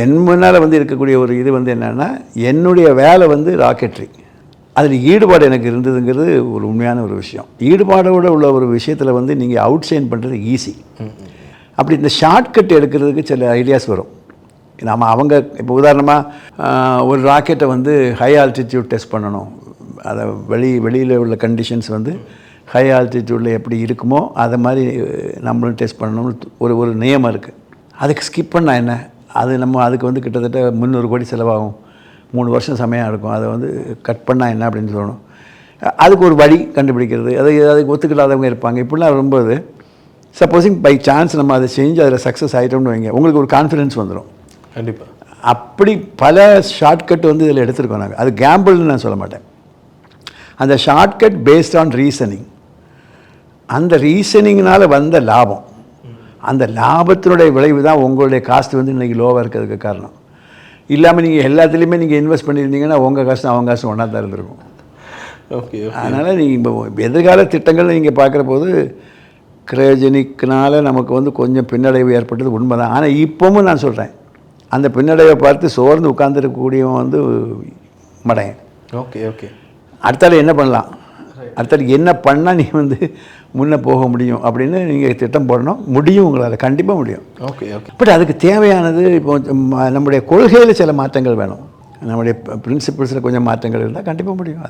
என் முன்னால் வந்து இருக்கக்கூடிய ஒரு இது வந்து என்னென்னா, என்னுடைய வேலை வந்து ராக்கெட்ரி, அதில் ஈடுபாடு எனக்கு இருந்ததுங்கிறது ஒரு உண்மையான ஒரு விஷயம். ஈடுபாடோடு உள்ள ஒரு விஷயத்தில் வந்து நீங்கள் அவுட் ஷைன் பண்ணுறது ஈஸி. அப்படி இந்த ஷார்ட்கட் எடுக்கிறதுக்கு சில ஐடியாஸ் வரும். அவங்க இப்போ உதாரணமாக ஒரு ராக்கெட்டை வந்து ஹை ஆல்டிடியூட் டெஸ்ட் பண்ணணும், அதை வெளியில் உள்ள கண்டிஷன்ஸ் வந்து ஹை ஆல்டிடியூடில் எப்படி இருக்குமோ அதை மாதிரி நம்மளும் டெஸ்ட் பண்ணணும்னு ஒரு நியமம் இருக்குது. அதுக்கு ஸ்கிப் பண்ணால் என்ன, அதுக்கு வந்து கிட்டத்தட்ட 300 கோடி செலவாகும், 3 வருஷம் சமயம் இருக்கும். அதை வந்து கட் பண்ணால் என்ன அப்படின்னு சொல்லணும். அதுக்கு ஒரு வழி கண்டுபிடிக்கிறது, அதுக்கு ஒத்துக்கிடாதவங்க இருப்பாங்க. இப்படிலாம் வரும்போது சப்போஸிங் பை சான்ஸ் நம்ம அதை செஞ்சு அதில் சக்ஸஸ் ஆகிட்டோம்னு வைங்க, உங்களுக்கு ஒரு கான்ஃபிடென்ஸ் வந்துடும். கண்டிப்பாக. அப்படி பல ஷார்ட்கட் வந்து இதில் எடுத்துருக்கோம் நாங்கள். அது கேம்பிள்னு நான் சொல்ல மாட்டேன். அந்த ஷார்ட்கட் பேஸ்ட் ஆன் ரீசனிங், அந்த ரீசனிங்னால் வந்த லாபம், அந்த லாபத்தினுடைய விளைவு தான் உங்களுடைய காஸ்ட் வந்து இன்றைக்கி லோவாக இருக்கிறதுக்கு காரணம். இல்லாமல் நீங்கள் எல்லாத்துலேயுமே நீங்கள் இன்வெஸ்ட் பண்ணியிருந்தீங்கன்னா உங்கள் காசு அவங்க காசு ஒன்றா தான் இருந்திருக்கும். ஓகே. அதனால் நீங்கள் இப்போ எதிர்கால திட்டங்கள் நீங்கள் பார்க்குற போது கிரையோஜெனிக்னால் நமக்கு வந்து கொஞ்சம் பின்னடைவு ஏற்பட்டது உண்மை தான். ஆனால் இப்போவும் நான் சொல்கிறேன், அந்த பின்னடைவை பார்த்து சோர்ந்து உட்கார்ந்துருக்கக்கூடியவன் வந்து மடையன். Okay okay. அடுத்தால என்ன பண்ணலாம், அடுத்தால என்ன பண்ணால் நீ வந்து முன்னே போக முடியும் அப்படின்னு நீங்கள் திட்டம் போடணும். முடியும், உங்களால் கண்டிப்பாக முடியும். Okay okay. பட் அதுக்கு தேவையானது இப்போ நம்முடைய கொள்கையில் சில மாற்றங்கள் வேணும், நம்முடைய பிரின்சிபிள்ஸில் கொஞ்சம் மாற்றங்கள் இருந்தால் கண்டிப்பாக முடியும்.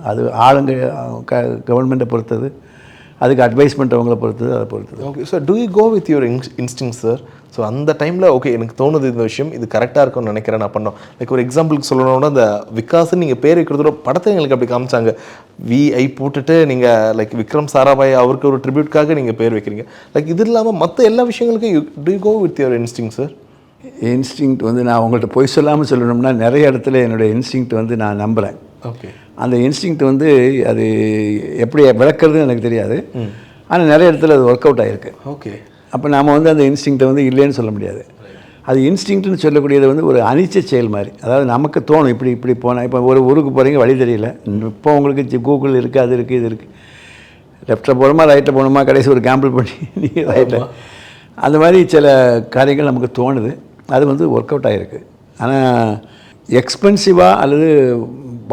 அது ஆளுங்க கவர்மெண்ட்டை பொறுத்தது, அதுக்கு அட்வைஸ் பண்ணுறவங்கள பொறுத்தது, அதை பொறுத்தது. Okay sir, do you go with your instinct sir? So அந்த டைமில் ஓகே எனக்கு தோணுது இந்த விஷயம் இது கரெக்டாக இருக்கும்னு நினைக்கிறேன், நான் பண்ணோம். லைக் ஒரு எக்ஸாம்பிளுக்கு சொல்லணும்னா, அந்த விகாஸ்ன்னு நீங்கள் பேர் வைக்கிறதோட படத்தை எங்களுக்கு அப்படி காமிச்சாங்க. VI போட்டுட்டு நீங்கள் லைக் விக்ரம் சாராபாய் அவருக்கு ஒரு ட்ரிபியூட்காக நீங்கள் பேர் வைக்கிறீங்க. லைக் இது இல்லாமல் மற்ற எல்லா விஷயங்களுக்கும் do you go with your instinct sir? Instinct வந்து நான் உங்கள்கிட்ட பொய் சொல்லாமல் சொல்லணும்னா, நிறைய இடத்துல என்னுடைய இன்ஸ்டிங் வந்து நான் நம்புகிறேன். ஓகே. அந்த இன்ஸ்டிங் வந்து அது எப்படி விளக்குறதுன்னு எனக்கு தெரியாது, ஆனால் நிறைய இடத்துல அது ஒர்க் அவுட் ஆகிருக்கு. ஓகே. அப்போ நாம் வந்து அந்த இன்ஸ்டிங்க்டை வந்து இல்லைன்னு சொல்ல முடியாது. அது இன்ஸ்டிங்க்ட்னு சொல்லக்கூடியது வந்து ஒரு அனிச்ச செயல் மாதிரி. அதாவது நமக்கு தோணும் இப்படி போனால், இப்போ ஒரு ஊருக்கு போகிறீங்க, வழி தெரியல, இப்போ உங்களுக்கு கூகுள் இருக்குது, அது இருக்குது, இது இருக்குது, லெஃப்ட்டில் போகணுமா ரைட்டில் போகணுமா, கடைசி ஒரு கேம்பிள் பண்ணி நீங்கள் ரைட்டில், அந்த மாதிரி சில காரியங்கள் நமக்கு தோணுது. அது வந்து ஒர்க் அவுட் ஆகிருக்கு. ஆனால் எக்ஸ்பென்சிவாக அல்லது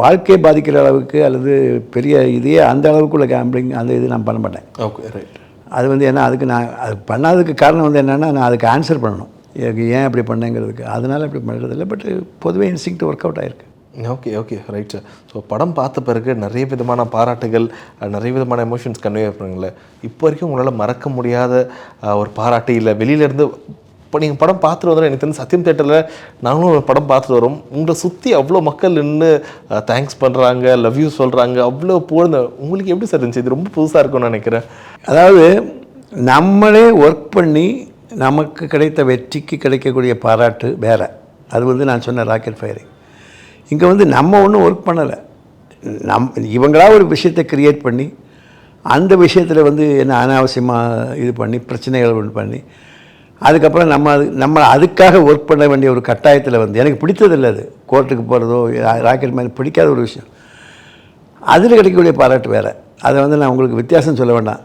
வாழ்க்கையை பாதிக்கிற அளவுக்கு அல்லது பெரிய இதே அந்த அளவுக்குள்ள கேம்பிளிங் அந்த இது நான் பண்ண மாட்டேன். Okay right. அது வந்து ஏன்னா அதுக்கு நான் அது பண்ணாததுக்கு காரணம் வந்து என்னென்னா, நான் அதுக்கு ஆன்சர் பண்ணணும், எனக்கு ஏன் அப்படி பண்ணேங்கிறதுக்கு. அதனால் அப்படி பண்ணுறதில்ல. பட் பொதுவே இன்ஸ்டிங்க்ட் ஒர்க் அவுட் ஆகிருக்கு. Okay okay right sir. So படம் பார்த்த பிறகு நிறைய விதமான பாராட்டுகள், நிறைய விதமான எமோஷன்ஸ் கன்வே பண்ணுங்களே. இப்போ வரைக்கும் உங்களால் மறக்க முடியாத ஒரு பாராட்டு இல்லை வெளியிலேருந்து? இப்போ நீங்கள் படம் பார்த்துட்டு வந்தோம், எனக்கு தெரிஞ்ச சத்தியம் தேட்டரில் நாங்களும் ஒரு படம் பார்த்துட்டு வரோம், உங்களை சுற்றி அவ்வளோ மக்கள் நின்று தேங்க்ஸ் பண்ணுறாங்க, லவ் யூ சொல்கிறாங்க, அவ்வளோ புகழ்ந்த உங்களுக்கு எப்படி சார் இருந்துச்சு? இது ரொம்ப புதுசாக இருக்கும்னு நினைக்கிறேன். அதாவது நம்மளே ஒர்க் பண்ணி நமக்கு கிடைத்த வெற்றிக்கு கிடைக்கக்கூடிய பாராட்டு வேறு. அது வந்து நான் சொன்ன ராக்கெட் ஃபயரிங். இங்கே வந்து நம்ம ஒன்றும் ஒர்க் பண்ணலை, இவங்களா ஒரு விஷயத்தை க்ரியேட் பண்ணி அந்த விஷயத்தில் வந்து என்ன அனாவசியமாக இது பண்ணி பிரச்சனைகள் ஒன்று பண்ணி அதுக்கப்புறம் நம்ம அதுக்காக ஒர்க் பண்ண வேண்டிய ஒரு கட்டாயத்தில் வந்து எனக்கு பிடித்ததில்லை. அது கோர்ட்டுக்கு போகிறதோ ராக்கெட் மேலே பிடிக்காத ஒரு விஷயம். அதில் கிடைக்கக்கூடிய பாராட்டு வேறு. அதை வந்து நான் உங்களுக்கு வித்தியாசம் சொல்ல வேண்டாம்,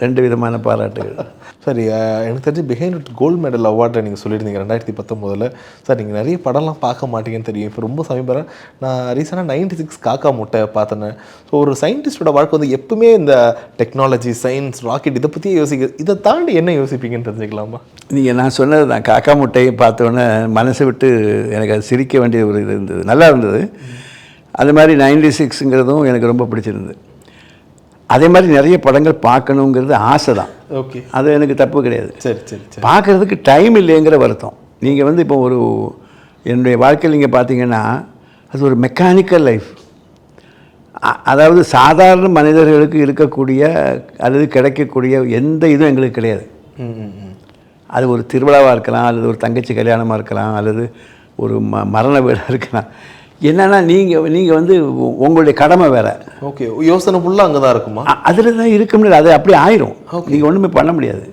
ரெண்டு விதமான பாராட்டுகள். சரி, எனக்கு தெரிஞ்சு பிஹைண்ட் கோல்டு மெடல் அவார்டை நீங்கள் சொல்லியிருந்தீங்க 2019. சார் நீங்கள் நிறைய படம்லாம் பார்க்க மாட்டீங்கன்னு தெரியும். இப்போ ரொம்ப சமீபம் நான் ரீசெண்டாக 96 காக்கா முட்டை பார்த்தேன். ஸோ ஒரு சயின்டிஸ்டோட வாழ்க்கை வந்து எப்பவுமே இந்த டெக்னாலஜி, சயின்ஸ், ராக்கெட் இதை பற்றியே இதை தாண்டி என்ன யோசிப்பீங்கன்னு தெரிஞ்சுக்கலாமா? நீங்கள் நான் சொன்னது தான், காக்கா முட்டையை பார்த்தோன்னே மனசை விட்டு எனக்கு அது சிரிக்க வேண்டிய ஒரு இது இருந்தது, நல்லா இருந்தது. அது மாதிரி 96ங்கிறதும் எனக்கு ரொம்ப பிடிச்சிருந்தது. அதே மாதிரி நிறைய படங்கள் பார்க்கணுங்கிறது ஆசை தான். ஓகே, அது எனக்கு தப்பு கிடையாது. சரி சரி சரி. பார்க்குறதுக்கு டைம் இல்லைங்கிற வருத்தம். நீங்கள் வந்து இப்போ என்னுடைய வாழ்க்கையில் நீங்கள் பார்த்தீங்கன்னா அது ஒரு மெக்கானிக்கல் லைஃப். அதாவது சாதாரண மனிதர்களுக்கு இருக்கக்கூடிய அல்லது கிடைக்கக்கூடிய எந்த இதுவும் எங்களுக்கு கிடையாது. அது ஒரு திருவிழாவாக இருக்கலாம், அல்லது ஒரு தங்கச்சி கல்யாணமாக இருக்கலாம், அல்லது ஒரு மரண வீடாக இருக்கலாம். என்னென்னா நீங்கள் வந்து உங்களுடைய கடமை வேறு. ஓகே, யோசனை ஃபுல்லாக அங்கே தான் இருக்குமா? அதில் தான் இருக்க முடியாது. அது அப்படியே ஆயிரும். நீங்கள் ஒன்றுமே பண்ண முடியாது.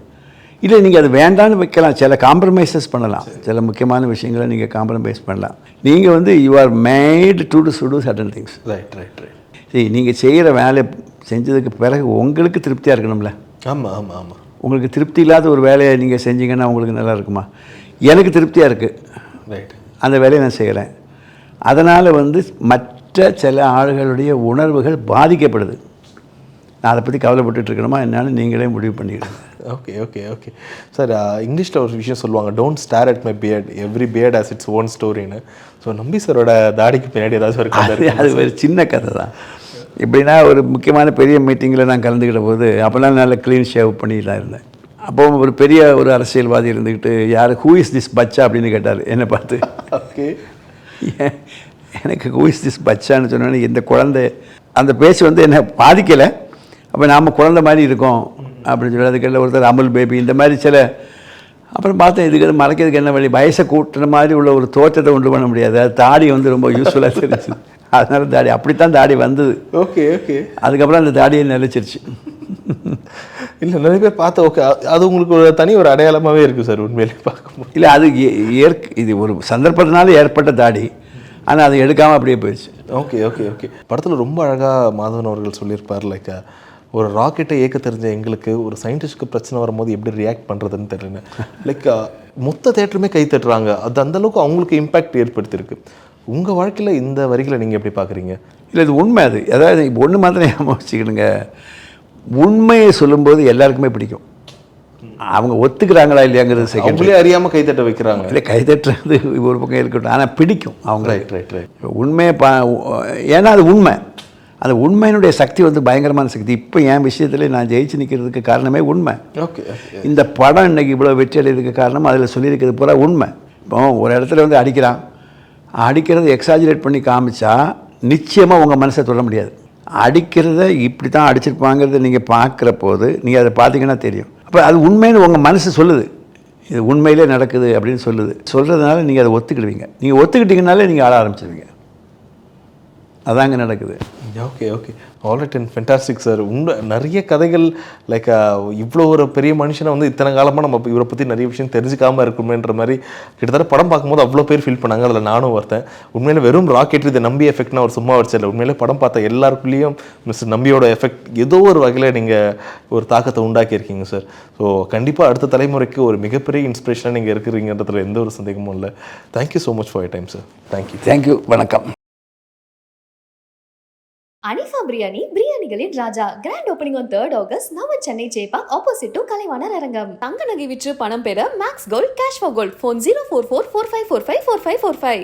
இல்லை, நீங்கள் அது வேண்டான்னு வைக்கலாம், சில காம்ப்ரமைசஸ் பண்ணலாம், சில முக்கியமான விஷயங்களை நீங்கள் காம்ப்ரமைஸ் பண்ணலாம். நீங்கள் வந்து you are made to do certain things. Right right right. சரி, நீங்கள் செய்கிற வேலையை செஞ்சதுக்கு பிறகு உங்களுக்கு திருப்தியாக இருக்கணும்ல. ஆமாம் ஆமாம் ஆமாம். உங்களுக்கு திருப்தி இல்லாத ஒரு வேலையை நீங்கள் செஞ்சீங்கன்னா உங்களுக்கு நல்லா இருக்குமா? எனக்கு திருப்தியாக இருக்குது, ரைட், அந்த வேலையை நான் செய்கிறேன். அதனால் வந்து மற்ற சில ஆளுகளுடைய உணர்வுகள் பாதிக்கப்படுது. நான் அதை பற்றி கவலைப்பட்டுட்டு இருக்கணுமா என்னன்னு நீங்களே முடிவு பண்ணிடுங்க. Okay okay okay sir. இங்கிலீஷில் ஒரு விஷயம் சொல்லுவாங்க, don't stare at my beard, every beard has its own ஸ்டோரின்னு. ஸோ நம்பி சாரோட தாடிக்கு பின்னாடி ஏதாச்சும் ஒரு கதை? அது ஒரு சின்ன கதை தான். எப்படின்னா, ஒரு முக்கியமான பெரிய மீட்டிங்கில் நான் கலந்துக்கிட்ட போது அப்போல்லாம் நல்ல க்ளீன் ஷேவ் பண்ணி தான் இருந்தேன். அப்போ ஒரு பெரிய ஒரு அரசியல்வாதி இருந்துக்கிட்டு, யார் ஹூ இஸ் திஸ் பச்சா அப்படின்னு கேட்டார் என்னை பார்த்து. ஓகே, எனக்கு ஹூ இஸ் திஸ் பச்சான்னு சொன்னோன்னே இந்த குழந்தை அந்த பேச்சு வந்து என்னை பாதிக்கலை. அப்போ நாம் குழந்தை மாதிரி இருக்கோம் அப்படின்னு சொல்லி அதுக்கெல்லாம் ஒருத்தர் அமுல் பேபி இந்த மாதிரி சில. அப்புறம் பார்த்தேன், இதுக்கு மறைக்கிறதுக்கு என்ன வழி? வயசை கூட்டுற மாதிரி உள்ள ஒரு தோற்றத்தை உண்டு பண்ண முடியாது. அது தாடி வந்து ரொம்ப யூஸ்ஃபுல்லாக தெரிஞ்சு, அதனால தாடி அப்படித்தான் தாடி வந்தது. Okay okay. அதுக்கப்புறம் அந்த தாடியை நிலைச்சிருச்சு. இல்லை, நிறைய பேர் பார்த்தா ஓகே, அது உங்களுக்கு ஒரு தனி ஒரு அடையாளமாகவே இருக்குது சார் உண்மையிலே பார்க்கும்போது. இல்லை, அது இது ஒரு சந்தர்ப்பத்தினால ஏற்பட்ட தாடி, ஆனால் அதை எடுக்காமல் அப்படியே போயிடுச்சு. Okay okay okay. படத்தில் ரொம்ப அழகாக மாதவன் அவர்கள் சொல்லியிருப்பார், லைக் ஒரு ராக்கெட்டை இயக்க தெரிஞ்ச எங்களுக்கு ஒரு சயின்டிஸ்ட்டுக்கு பிரச்சனை வரும்போது எப்படி ரியாக்ட் பண்ணுறதுன்னு தெரியல. லைக் மொத்த தேட்டருமே கை தட்டுறாங்க, அது அந்தளவுக்கு அவங்களுக்கு இம்பேக்ட் ஏற்படுத்தியிருக்கு. உங்கள் வாழ்க்கையில் இந்த வரிகளை நீங்கள் எப்படி பார்க்குறீங்க? இல்லை, இது உண்மை. அதாவது ஒன்று மாத்திரம் ஞாபகம் வச்சுக்கிடுங்க, உண்மையை சொல்லும்போது எல்லாருக்குமே பிடிக்கும். அவங்க ஒத்துக்கிறாங்களா இல்லையாங்கிறது செகண்ட்லேயே அறியாமல் கைத்தட்ட வைக்கிறாங்க. இல்லை, கைத்தட்டுறது ஒரு பக்கம் இருக்கட்டும், ஆனால் பிடிக்கும் அவங்க. Right right right. உண்மையை ஏன்னா அது உண்மை. அந்த உண்மையினுடைய சக்தி வந்து பயங்கரமான சக்தி. இப்போ என் விஷயத்தில் நான் ஜெயிச்சு நிற்கிறதுக்கு காரணமே உண்மை. ஓகே. இந்த படம் இன்றைக்கி இவ்வளோ வெற்றி அடைகிறதுக்கு காரணம் அதில் சொல்லியிருக்கிறது பூரா உண்மை. இப்போ ஒரு இடத்துல வந்து அடிக்கிறது எக்ஸாஜரேட் பண்ணி காமிச்சா நிச்சயமாக உங்கள் மனசை தொட முடியாது. அடிக்கிறத இப்படி தான் அடிச்சிருப்பாங்கிறத நீங்கள் பார்க்குற போது நீங்கள் அதை பார்த்தீங்கன்னா தெரியும். அப்போ அது உண்மைன்னு உங்கள் மனசு சொல்லுது, இது உண்மையிலே நடக்குது அப்படின்னு சொல்கிறதுனால நீங்கள் அதை ஒத்துக்கிடுவீங்க. நீங்கள் ஒத்துக்கிட்டீங்கனாலே நீங்கள் ஆள ஆரம்பிச்சிடுவீங்க. அதாங்க நடக்குது. Okay okay, alright and fantastic sir. நிறைய கதைகள் லைக் இவ்வளோ ஒரு பெரிய மனுஷனை வந்து இத்தனை காலமாக நம்ம இவரை பற்றி நிறைய விஷயம் தெரிஞ்சுக்காமல் இருக்குமேன்ற மாதிரி கிட்டத்தட்ட படம் பார்க்கும்போது அவ்வளோ பேர் ஃபீல் பண்ணாங்க. அதில் நானும் ஒருத்தன். உண்மையிலே வெறும் ராக்கெட் இதை நம்பி எஃபெக்ட்னா ஒரு சும்மா வச்சல. உண்மையிலே படம் பார்த்த எல்லாருக்குள்ளேயும் மிஸ்டர் நம்பியோட எஃபெக்ட் ஏதோ ஒரு வகையில் நீங்கள் ஒரு தாக்கத்தை உண்டாக்கியிருக்கீங்க சார். ஸோ கண்டிப்பாக அடுத்த தலைமுறைக்கு ஒரு மிகப்பெரிய இன்ஸ்பிரேஷனாக நீங்கள் இருக்கிறீங்கன்றதுல எந்த ஒரு சந்தேகமும் இல்லை. Thank you so much for your time sir. Thank you. வணக்கம். அனிஃபா பிரியாணிகளின் ராஜா grand opening on 3rd August நம்ம சென்னை சேப்பாக் ஆப்போசிட் டு கலைவாணர் அரங்கம். தங்க நகை விற்று பணம் பெற max gold cash for gold. Phone 04445454545.